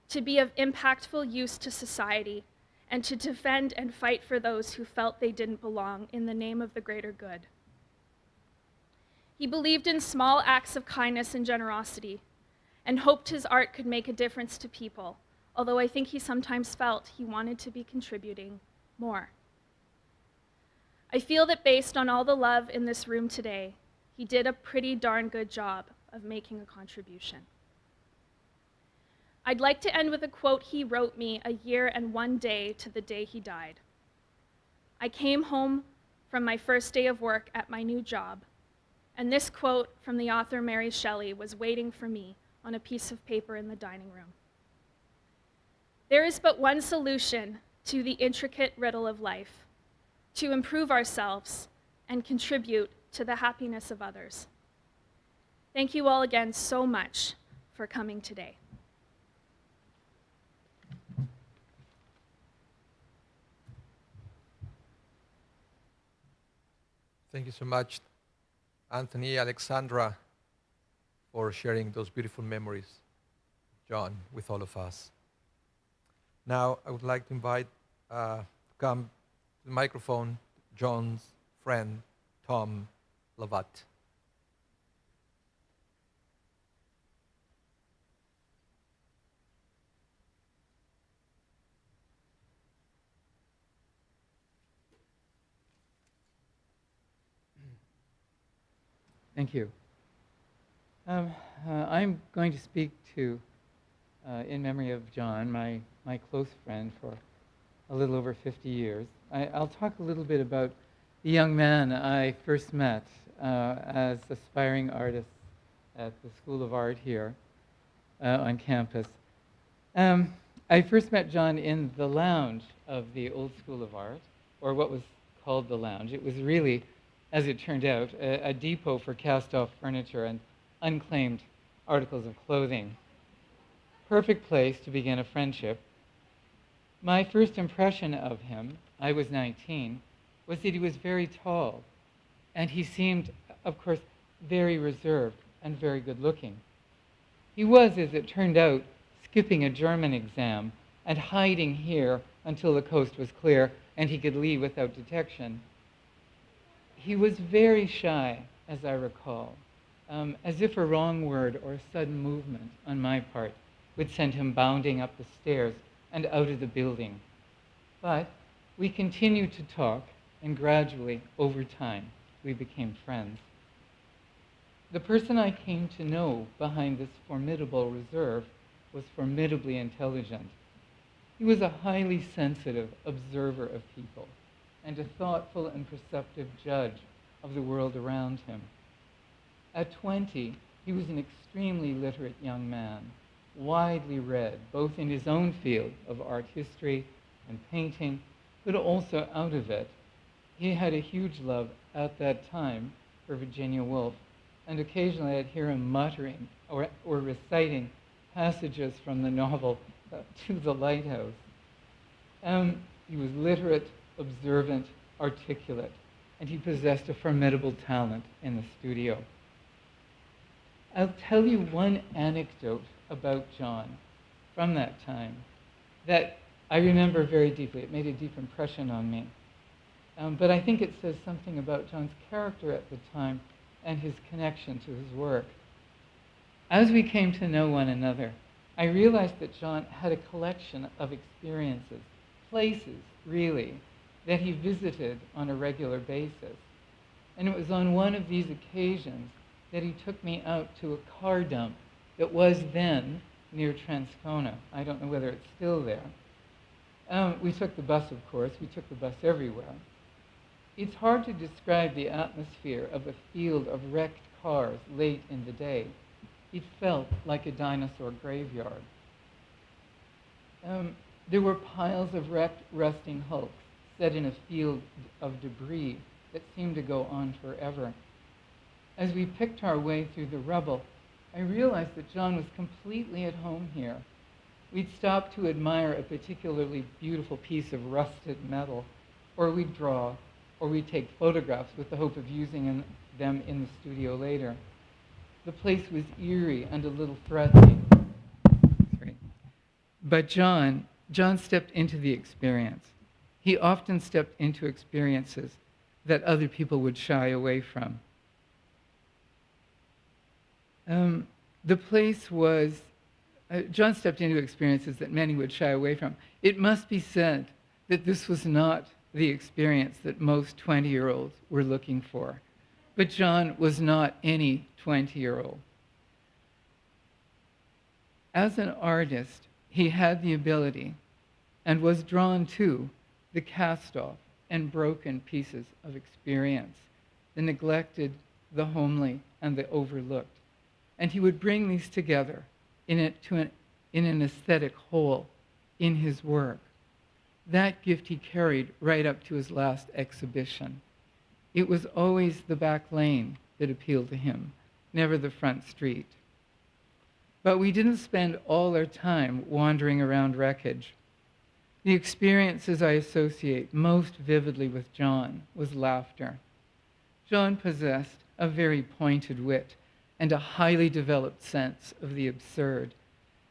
to be of impactful use to society, and to defend and fight for those who felt they didn't belong in the name of the greater good. He believed in small acts of kindness and generosity, and hoped his art could make a difference to people, although I think he sometimes felt he wanted to be contributing more. I feel that based on all the love in this room today, he did a pretty darn good job of making a contribution. I'd like to end with a quote he wrote me a year and 1 day to the day he died. I came home from my first day of work at my new job, and this quote from the author Mary Shelley was waiting for me on a piece of paper in the dining room. There is but one solution to the intricate riddle of life: to improve ourselves and contribute to the happiness of others. Thank you all again so much for coming today. Thank you so much, Anthony, Alexandra, for sharing those beautiful memories, John, with all of us. Now, I would like to invite come to the microphone John's friend, Tom Lavat. Thank you. I'm going to speak to, in memory of John, my close friend for a little over 50 years. I'll talk a little bit about the young man I first met as aspiring artists at the School of Art here on campus. I first met John in the lounge of the old School of Art, or what was called the lounge. It was really, as it turned out, a depot for cast-off furniture and unclaimed articles of clothing. Perfect place to begin a friendship. My first impression of him, I was 19, was that he was very tall, and he seemed of course, very reserved and very good looking. He was, as it turned out, skipping a German exam and hiding here until the coast was clear and he could leave without detection. He was very shy, as I recall, as if a wrong word or a sudden movement on my part would send him bounding up the stairs and out of the building. But we continued to talk, and gradually, over time, we became friends. The person I came to know behind this formidable reserve was formidably intelligent. He was a highly sensitive observer of people and a thoughtful and perceptive judge of the world around him. At 20, he was an extremely literate young man, widely read, both in his own field of art history and painting, but also out of it. He had a huge love at that time for Virginia Woolf, and occasionally I'd hear him muttering or reciting passages from the novel To the Lighthouse. He was literate, observant, articulate, and he possessed a formidable talent in the studio. I'll tell you one anecdote about John from that time that I remember very deeply. It made a deep impression on me. But I think it says something about John's character at the time and his connection to his work. As we came to know one another, I realized that John had a collection of experiences, places, really, that he visited on a regular basis. And it was on one of these occasions that he took me out to a car dump that was then near Transcona. I don't know whether it's still there. We took the bus, of course. We took the bus everywhere. It's hard to describe the atmosphere of a field of wrecked cars late in the day. It felt like a dinosaur graveyard. There were piles of wrecked, rusting hulks set in a field of debris that seemed to go on forever. As we picked our way through the rubble, I realized that John was completely at home here. We'd stop to admire a particularly beautiful piece of rusted metal, or we'd draw, or we'd take photographs with the hope of using them in the studio later. The place was eerie and a little threatening. But John stepped into the experience. He often stepped into experiences that other people would shy away from. The place was, John stepped into experiences that many would shy away from. It must be said that this was not the experience that most 20-year-olds were looking for. But John was not any 20-year-old. As an artist, he had the ability and was drawn to the cast-off and broken pieces of experience, the neglected, the homely, and the overlooked. And he would bring these together in an aesthetic whole in his work. That gift he carried right up to his last exhibition. It was always the back lane that appealed to him, never the front street. But we didn't spend all our time wandering around wreckage. The experiences I associate most vividly with John was laughter. John possessed a very pointed wit and a highly developed sense of the absurd.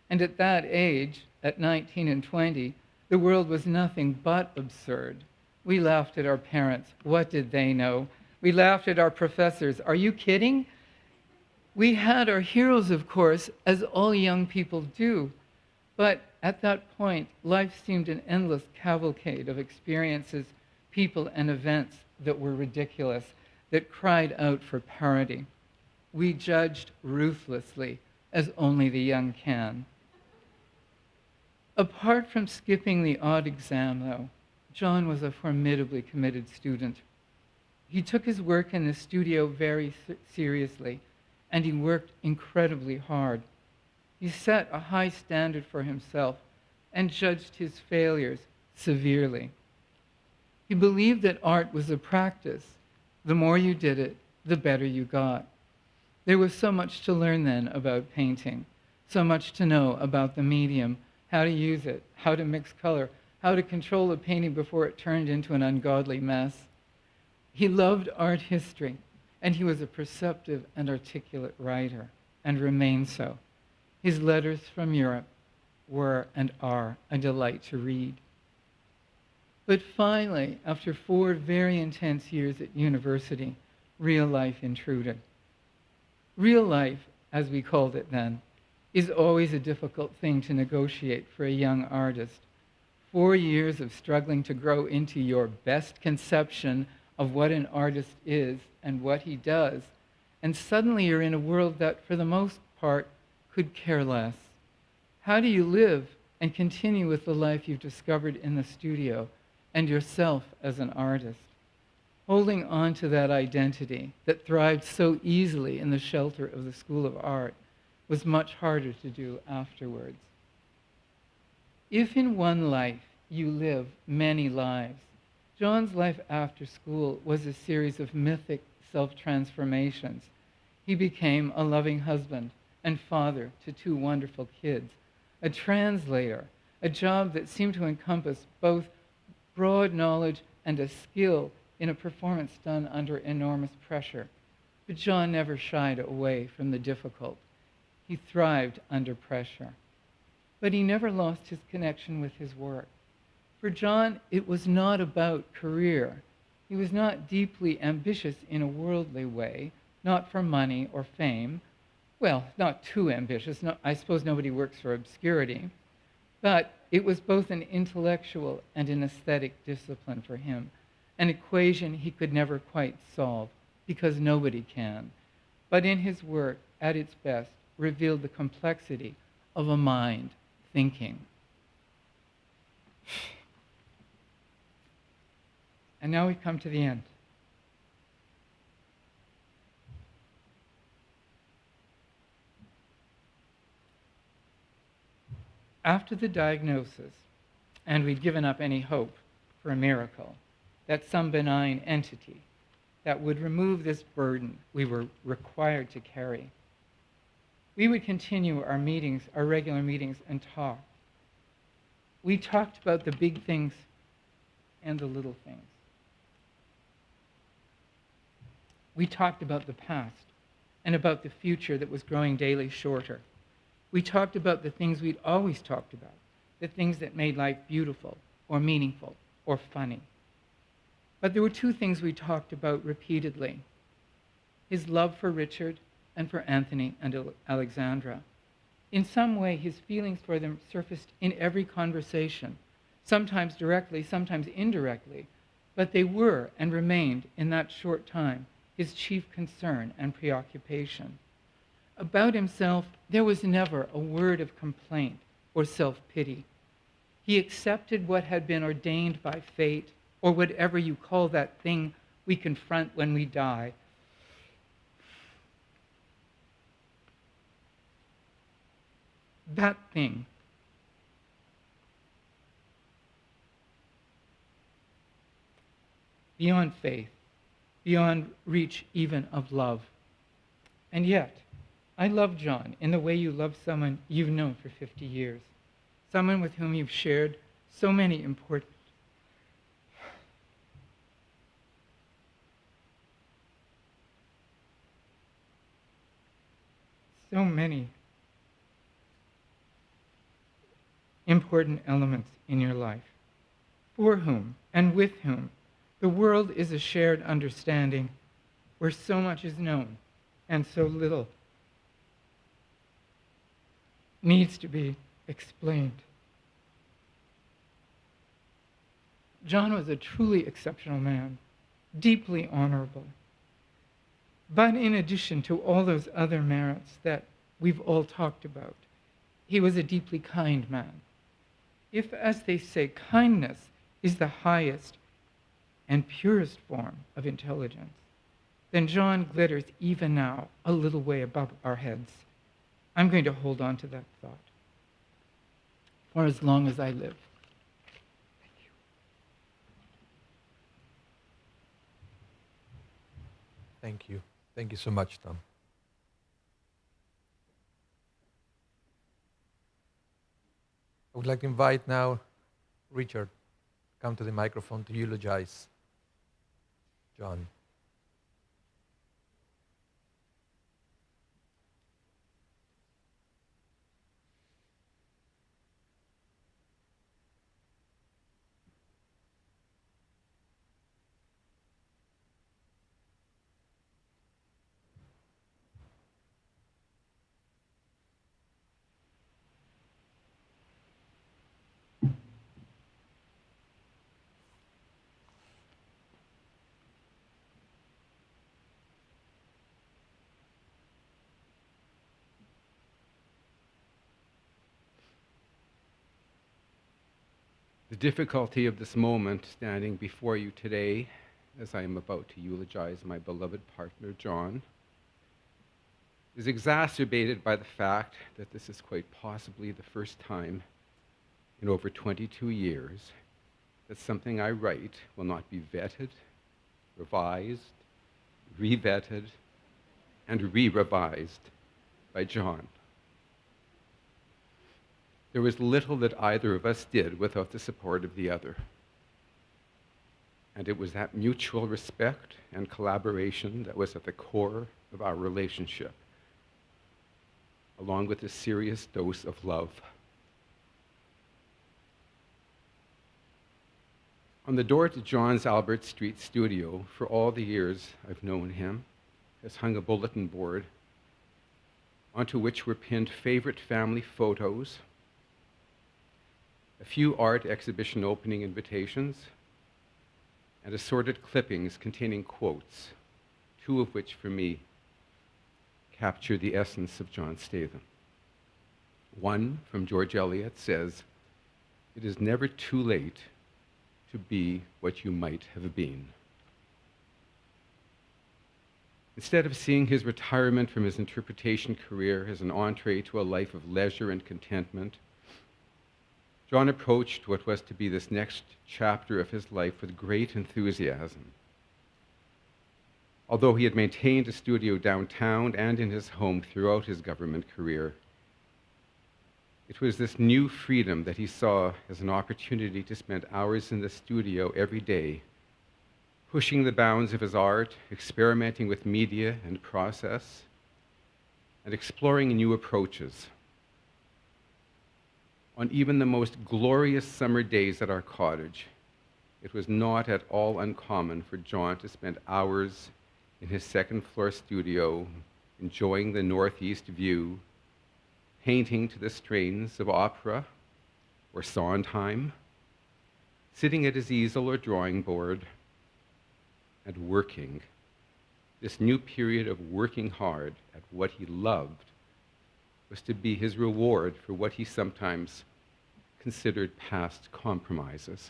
And at that age, at 19 and 20, the world was nothing but absurd. We laughed at our parents. What did they know? We laughed at our professors. Are you kidding? We had our heroes, of course, as all young people do. But at that point, life seemed an endless cavalcade of experiences, people, and events that were ridiculous, that cried out for parody. We judged ruthlessly, as only the young can. Apart from skipping the odd exam, though, John was a formidably committed student. He took his work in the studio very seriously, and he worked incredibly hard. He set a high standard for himself and judged his failures severely. He believed that art was a practice. The more you did it, the better you got. There was so much to learn then about painting, so much to know about the medium, how to use it, how to mix color, how to control a painting before it turned into an ungodly mess. He loved art history, and he was a perceptive and articulate writer, and remained so. His letters from Europe were and are a delight to read. But finally, after 4 very intense years at university, real life intruded. Real life, as we called it then, is always a difficult thing to negotiate for a young artist. 4 years of struggling to grow into your best conception of what an artist is and what he does, and suddenly you're in a world that, for the most part, could care less. How do you live and continue with the life you've discovered in the studio and yourself as an artist? Holding on to that identity that thrived so easily in the shelter of the School of Art was much harder to do afterwards. If in one life you live many lives, John's life after school was a series of mythic self-transformations. He became a loving husband and father to 2 wonderful kids, a translator, a job that seemed to encompass both broad knowledge and a skill in a performance done under enormous pressure. But John never shied away from the difficult. He thrived under pressure. But he never lost his connection with his work. For John, it was not about career. He was not deeply ambitious in a worldly way, not for money or fame. Well, not too ambitious. No, I suppose nobody works for obscurity. But it was both an intellectual and an aesthetic discipline for him, an equation he could never quite solve, because nobody can. But in his work, at its best, revealed the complexity of a mind thinking. And now we come to the end. After the diagnosis, and we'd given up any hope for a miracle, that some benign entity that would remove this burden we were required to carry, we would continue our meetings, our regular meetings, and talk. We talked about the big things and the little things. We talked about the past and about the future that was growing daily shorter. We talked about the things we'd always talked about, the things that made life beautiful or meaningful or funny. But there were 2 things we talked about repeatedly: his love for Richard and for Anthony and Alexandra. In some way, his feelings for them surfaced in every conversation, sometimes directly, sometimes indirectly, but they were and remained in that short time his chief concern and preoccupation. About himself, there was never a word of complaint or self-pity. He accepted what had been ordained by fate, or whatever you call that thing we confront when we die. That thing. Beyond faith, beyond reach even of love. And yet, I love John in the way you love someone you've known for 50 years, someone with whom you've shared so many important elements in your life, for whom and with whom the world is a shared understanding where so much is known and so little needs to be explained. John was a truly exceptional man, deeply honorable. But in addition to all those other merits that we've all talked about, he was a deeply kind man. If, as they say, kindness is the highest and purest form of intelligence, then John glitters even now a little way above our heads. I'm going to hold on to that thought for as long as I live. Thank you. Thank you. Thank you so much, Tom. I would like to invite now Richard to come to the microphone to eulogize John. The difficulty of this moment standing before you today, as I am about to eulogize my beloved partner, John, is exacerbated by the fact that this is quite possibly the first time in over 22 years that something I write will not be vetted, revised, re-vetted, and re-revised by John. There was little that either of us did without the support of the other. And it was that mutual respect and collaboration that was at the core of our relationship, along with a serious dose of love. On the door to John's Albert Street studio, for all the years I've known him, has hung a bulletin board onto which were pinned favorite family photos, a few art exhibition opening invitations, and assorted clippings containing quotes, two of which for me capture the essence of John Statham. One from George Eliot says, "It is never too late to be what you might have been." Instead of seeing his retirement from his interpretation career as an entree to a life of leisure and contentment, John approached what was to be this next chapter of his life with great enthusiasm. Although he had maintained a studio downtown and in his home throughout his government career, it was this new freedom that he saw as an opportunity to spend hours in the studio every day, pushing the bounds of his art, experimenting with media and process, and exploring new approaches. On even the most glorious summer days at our cottage, it was not at all uncommon for John to spend hours in his second-floor studio, enjoying the northeast view, painting to the strains of opera or Sondheim, sitting at his easel or drawing board, and working. This new period of working hard at what he loved was to be his reward for what he sometimes considered past compromises.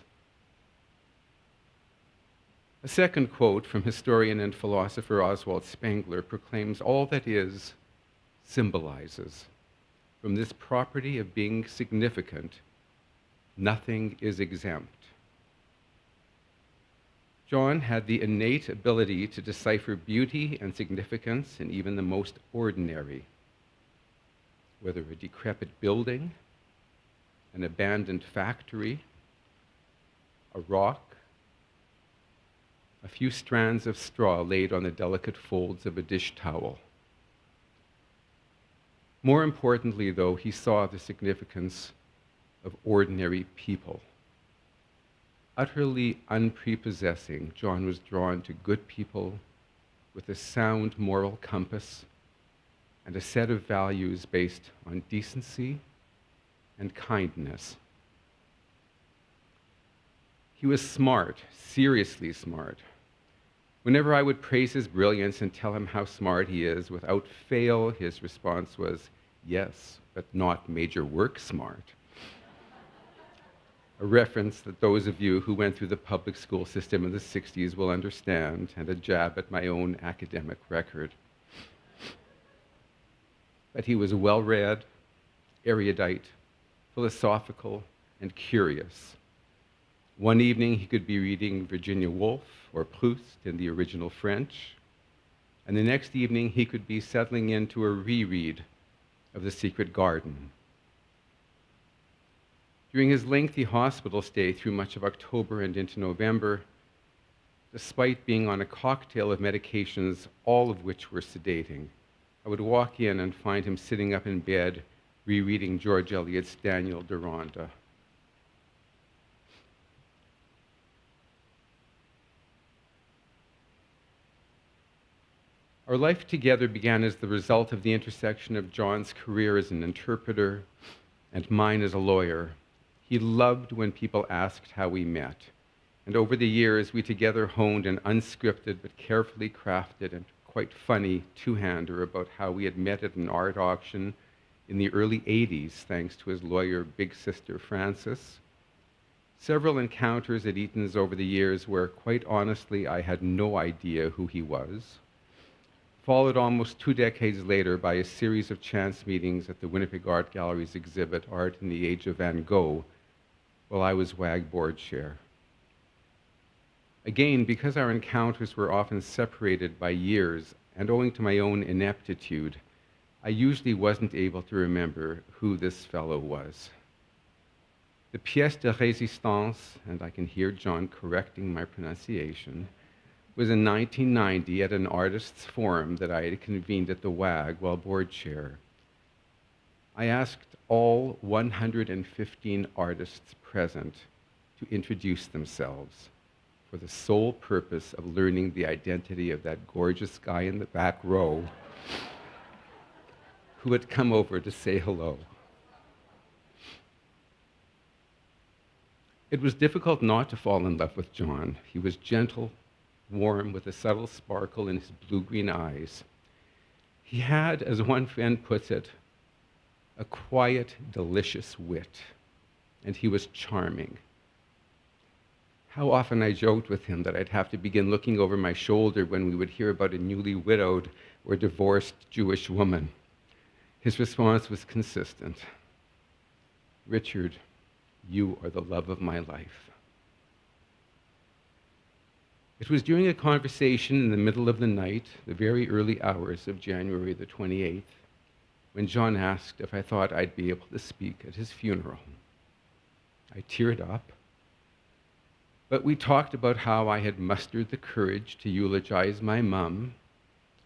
A second quote from historian and philosopher Oswald Spengler proclaims all that is symbolizes. From this property of being significant, nothing is exempt. John had the innate ability to decipher beauty and significance in even the most ordinary, whether a decrepit building, an abandoned factory, a rock, a few strands of straw laid on the delicate folds of a dish towel. More importantly, though, he saw the significance of ordinary people. Utterly unprepossessing, John was drawn to good people with a sound moral compass and a set of values based on decency and kindness. He was smart, seriously smart. Whenever I would praise his brilliance and tell him how smart he is, without fail, his response was, "Yes, but not major work smart." A reference that those of you who went through the public school system in the 60s will understand, and a jab at my own academic record. But he was well-read, erudite, philosophical, and curious. One evening he could be reading Virginia Woolf or Proust in the original French, and the next evening he could be settling into a reread of The Secret Garden. During his lengthy hospital stay through much of October and into November, despite being on a cocktail of medications, all of which were sedating, I would walk in and find him sitting up in bed, rereading George Eliot's Daniel Deronda. Our life together began as the result of the intersection of John's career as an interpreter and mine as a lawyer. He loved when people asked how we met. And over the years, we together honed an unscripted but carefully crafted and quite funny two-hander about how we had met at an art auction in the early 80s, thanks to his lawyer, big sister Frances, Several encounters at Eaton's over the years where, quite honestly, I had no idea who he was, followed almost 2 decades later by a series of chance meetings at the Winnipeg Art Gallery's exhibit, Art in the Age of Van Gogh, while I was WAG board chair. Again, because our encounters were often separated by years, and owing to my own ineptitude, I usually wasn't able to remember who this fellow was. The pièce de résistance, and I can hear John correcting my pronunciation, was in 1990 at an artists' forum that I had convened at the WAG while board chair. I asked all 115 artists present to introduce themselves for the sole purpose of learning the identity of that gorgeous guy in the back row who had come over to say hello. It was difficult not to fall in love with John. He was gentle, warm, with a subtle sparkle in his blue-green eyes. He had, as one friend puts it, a quiet, delicious wit, and he was charming. How often I joked with him that I'd have to begin looking over my shoulder when we would hear about a newly widowed or divorced Jewish woman. His response was consistent. "Richard, you are the love of my life." It was during a conversation in the middle of the night, the very early hours of January the 28th, when John asked if I thought I'd be able to speak at his funeral. I teared up, but we talked about how I had mustered the courage to eulogize my mum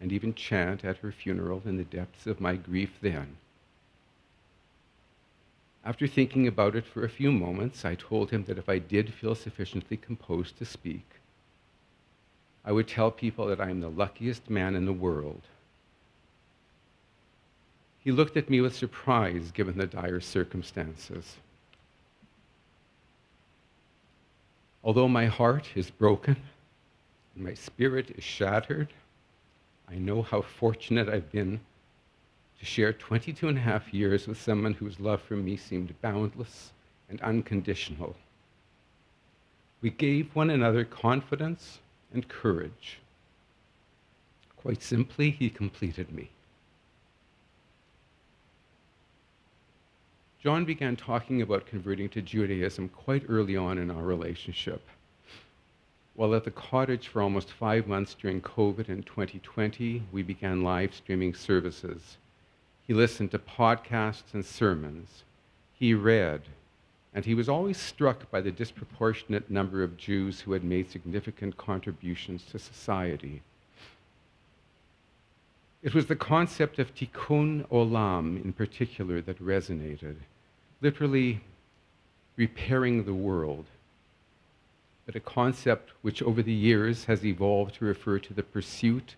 and even chant at her funeral in the depths of my grief then. After thinking about it for a few moments, I told him that if I did feel sufficiently composed to speak, I would tell people that I am the luckiest man in the world. He looked at me with surprise, given the dire circumstances. Although my heart is broken and my spirit is shattered, I know how fortunate I've been to share 22 and a half years with someone whose love for me seemed boundless and unconditional. We gave one another confidence and courage. Quite simply, he completed me. John began talking about converting to Judaism quite early on in our relationship. While at the cottage for almost 5 months during COVID in 2020, we began live streaming services. He listened to podcasts and sermons. He read, and he was always struck by the disproportionate number of Jews who had made significant contributions to society. It was the concept of tikkun olam in particular that resonated, literally repairing the world, but a concept which over the years has evolved to refer to the pursuit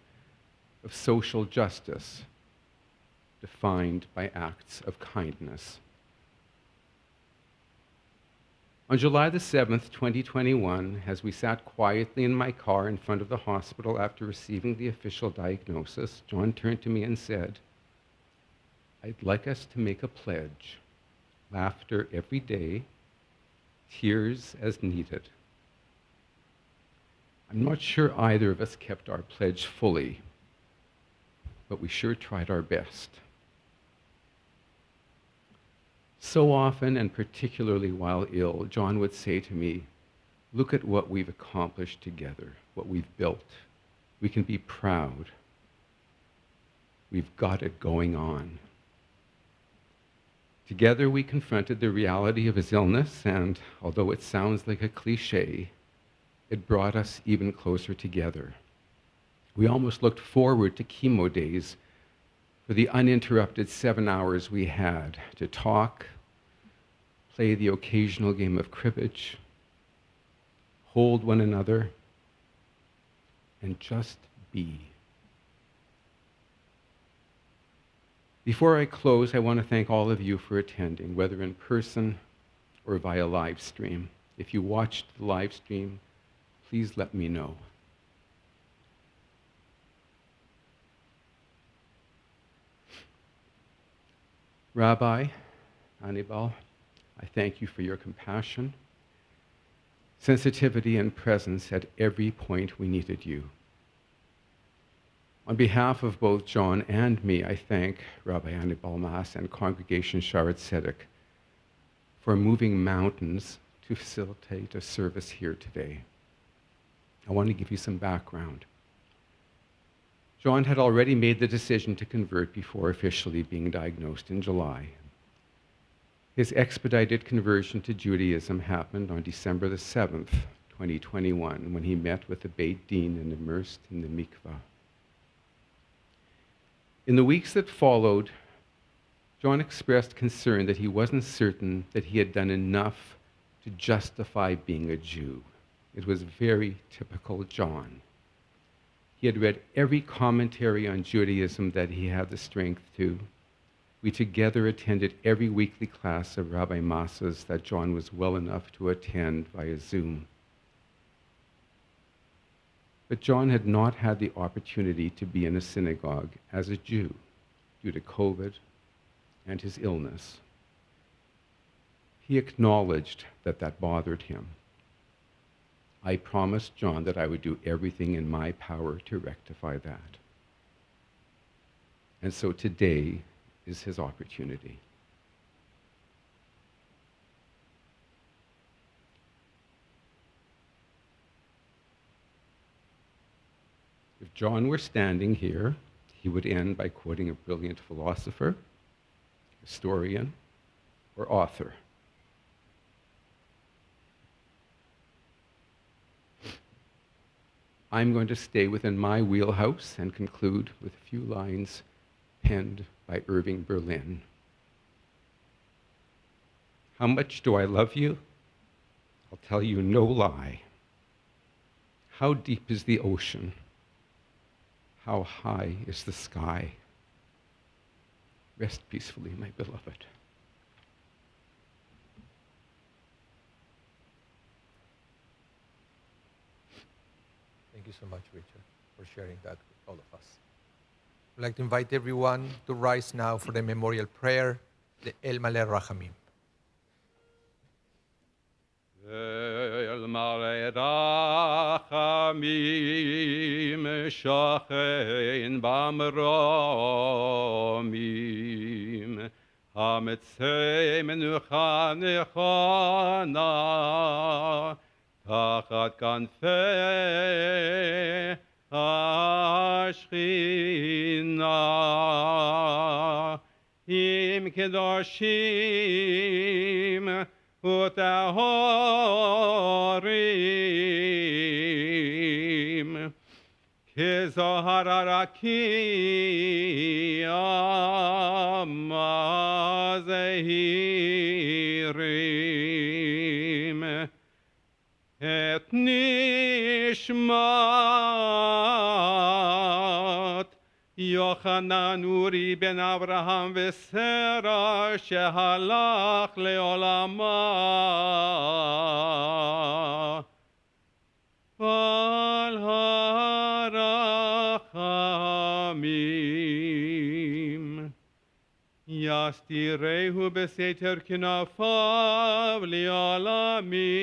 of social justice, defined by acts of kindness. On July the 7th, 2021, as we sat quietly in my car in front of the hospital after receiving the official diagnosis, John turned to me and said, "I'd like us to make a pledge. Laughter every day, tears as needed." I'm not sure either of us kept our pledge fully, but we sure tried our best. So often, and particularly while ill, John would say to me, "Look at what we've accomplished together, what we've built. We can be proud. We've got it going on." Together we confronted the reality of his illness, and although it sounds like a cliche, it brought us even closer together. We almost looked forward to chemo days for the uninterrupted 7 hours we had to talk, play the occasional game of cribbage, hold one another, and just be. Before I close, I want to thank all of you for attending, whether in person or via live stream. If you watched the live stream, please let me know. Rabbi Anibal, I thank you for your compassion sensitivity and presence at every point we needed you. On behalf of both John and me, I thank Rabbi Annie Balmas and Congregation Sharet Tzedek for moving mountains to facilitate a service here today. I want to give you some background. John had already made the decision to convert before officially being diagnosed in July. His expedited conversion to Judaism happened on December the 7th, 2021, when he met with the Beit Din and immersed in the mikvah. In the weeks that followed, John expressed concern that he wasn't certain that he had done enough to justify being a Jew. It was very typical John. He had read every commentary on Judaism that he had the strength to. We together attended every weekly class of Rabbi Masa's that John was well enough to attend via Zoom. But John had not had the opportunity to be in a synagogue as a Jew due to COVID and his illness. He acknowledged that that bothered him. I promised John that I would do everything in my power to rectify that. And so today is his opportunity. If John were standing here, he would end by quoting a brilliant philosopher, historian, or author. I'm going to stay within my wheelhouse and conclude with a few lines penned by Irving Berlin. How much do I love you? I'll tell you no lie. How deep is the ocean? How high is the sky? Rest peacefully, my beloved. Thank you so much, Richard, for sharing that with all of us. I'd like to invite everyone to rise now for the memorial prayer, the El Maleh Rachamim. El Maleh Rachamim Shachein Bamromim Hametzei Menucha Nechana Tachat Kanfei Ashchina Im Kedoshim Utahorim Kezohar Arakim Mazehirim Et Nishmat Yochanan Uri ben Avraham Vesera Shehalach Leolama Al Harachamim Yastirehu Beseter Kinafav Leolamim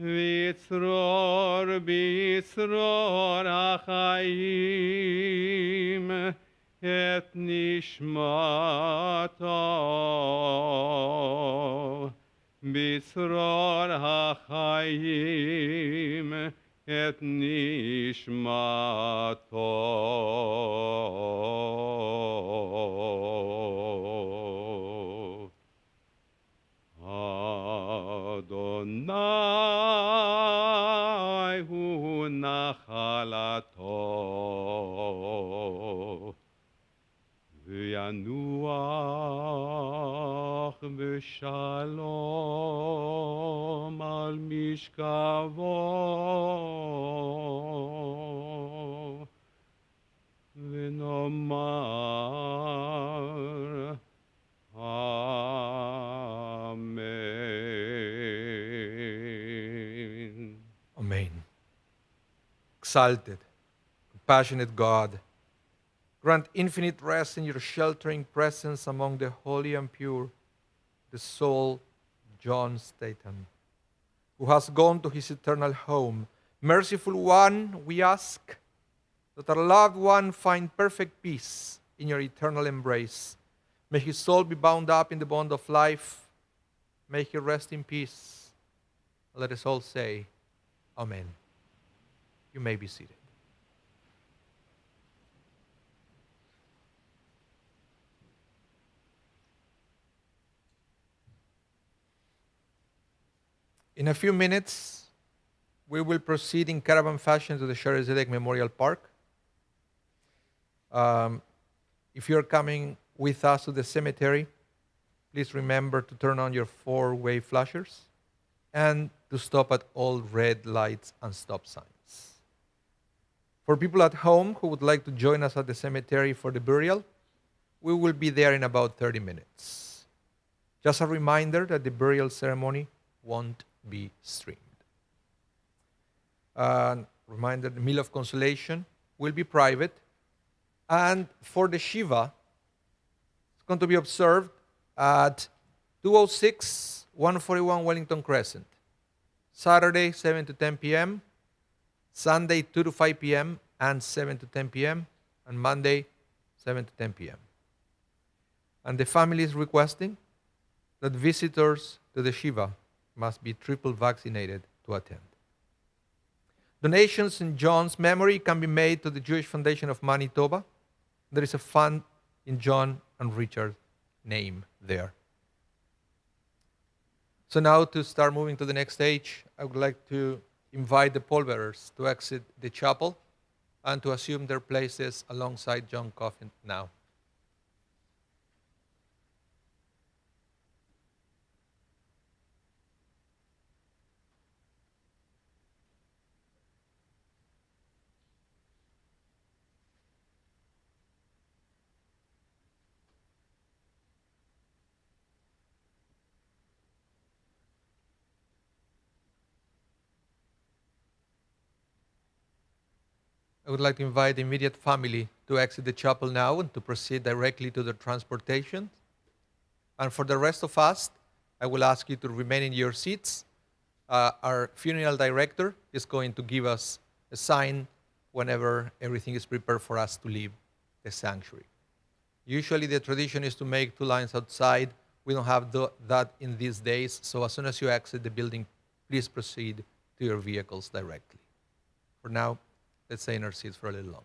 Vitzror Bitzror Achayim Et Nishmato Bitzror Achayim Et Nishmato Adonai hu nachalato v'yanuach b'shalom al mishkavo v'nomar Amen. Amen. Exalted, compassionate God, grant infinite rest in your sheltering presence among the holy and pure, the soul John Statham, who has gone to his eternal home. Merciful One, we ask that our loved one find perfect peace in your eternal embrace. May his soul be bound up in the bond of life. May he rest in peace. Let us all say, Amen. You may be seated. In a few minutes, we will proceed in caravan fashion to the Sherry Zedek Memorial Park. If you're coming with us to the cemetery, please remember to turn on your four-way flashers and to stop at all red lights and stop signs. For people at home who would like to join us at the cemetery for the burial, we will be there in about 30 minutes. Just a reminder that the burial ceremony won't be streamed. Reminder, the meal of consolation will be private. And for the Shiva, it's going to be observed at 206 141 Wellington Crescent. Saturday, 7 to 10 p.m. Sunday, 2 to 5 p.m. and 7 to 10 p.m. And Monday, 7 to 10 p.m. And the family is requesting that visitors to the Shiva must be triple vaccinated to attend. Donations in John's memory can be made to the Jewish Foundation of Manitoba. There is a fund in John and Richard's name there. So now to start moving to the next stage, I would like to invite the pallbearers to exit the chapel and to assume their places alongside John Coffin now. I would like to invite the immediate family to exit the chapel now and to proceed directly to their transportation. And for the rest of us, I will ask you to remain in your seats. Our funeral director is going to give us a sign whenever everything is prepared for us to leave the sanctuary. Usually the tradition is to make 2 lines outside. We don't have that in these days, so as soon as you exit the building, please proceed to your vehicles directly. For now, let's stay in our seats for a little longer.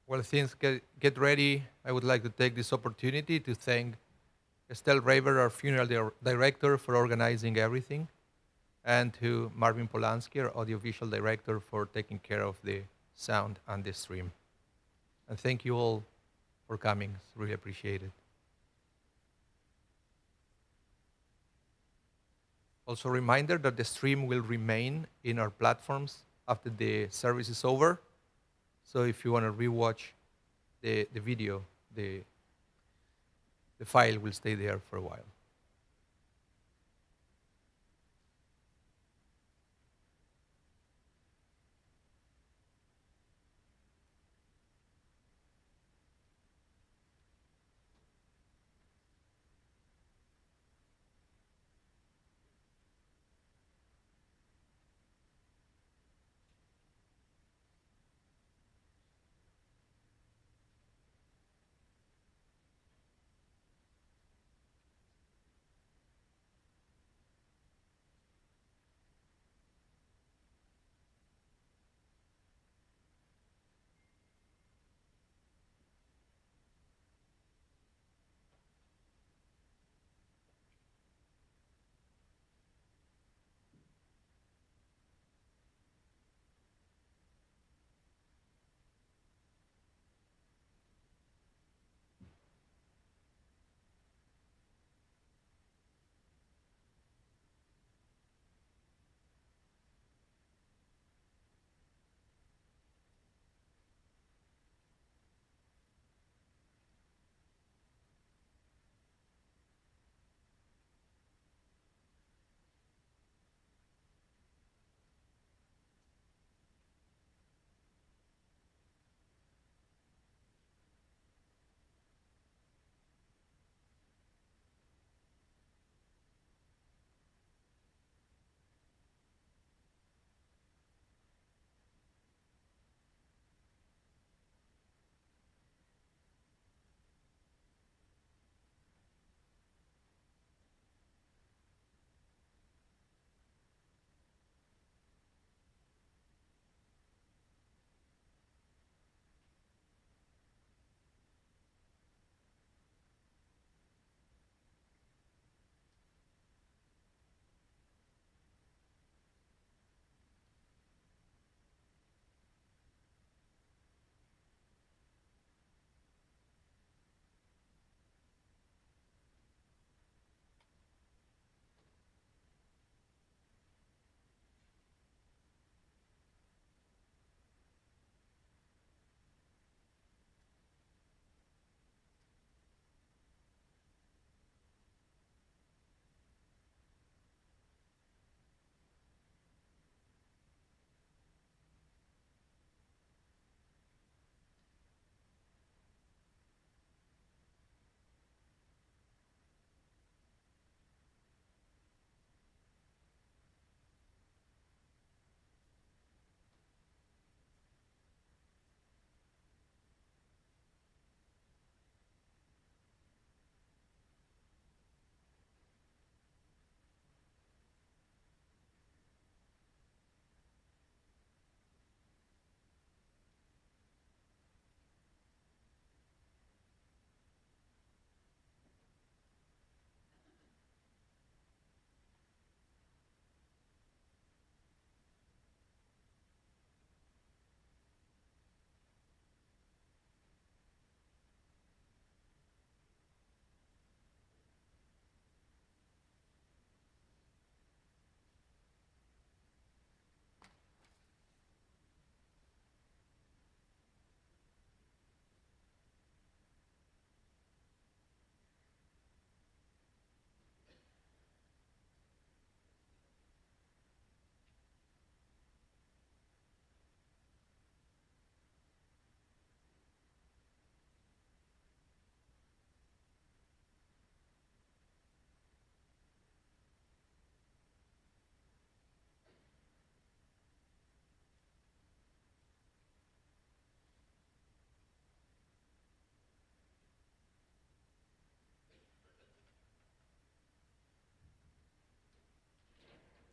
While things get ready, I would like to take this opportunity to thank Estelle Raver, our funeral director, for organizing everything, and to Marvin Polanski, our audiovisual director, for taking care of the sound and the stream. And thank you all for coming. It's really appreciated. Also a reminder that the stream will remain in our platforms after the service is over. So if you want to rewatch the video, the file will stay there for a while.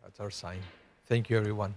That's our sign. Thank you, everyone.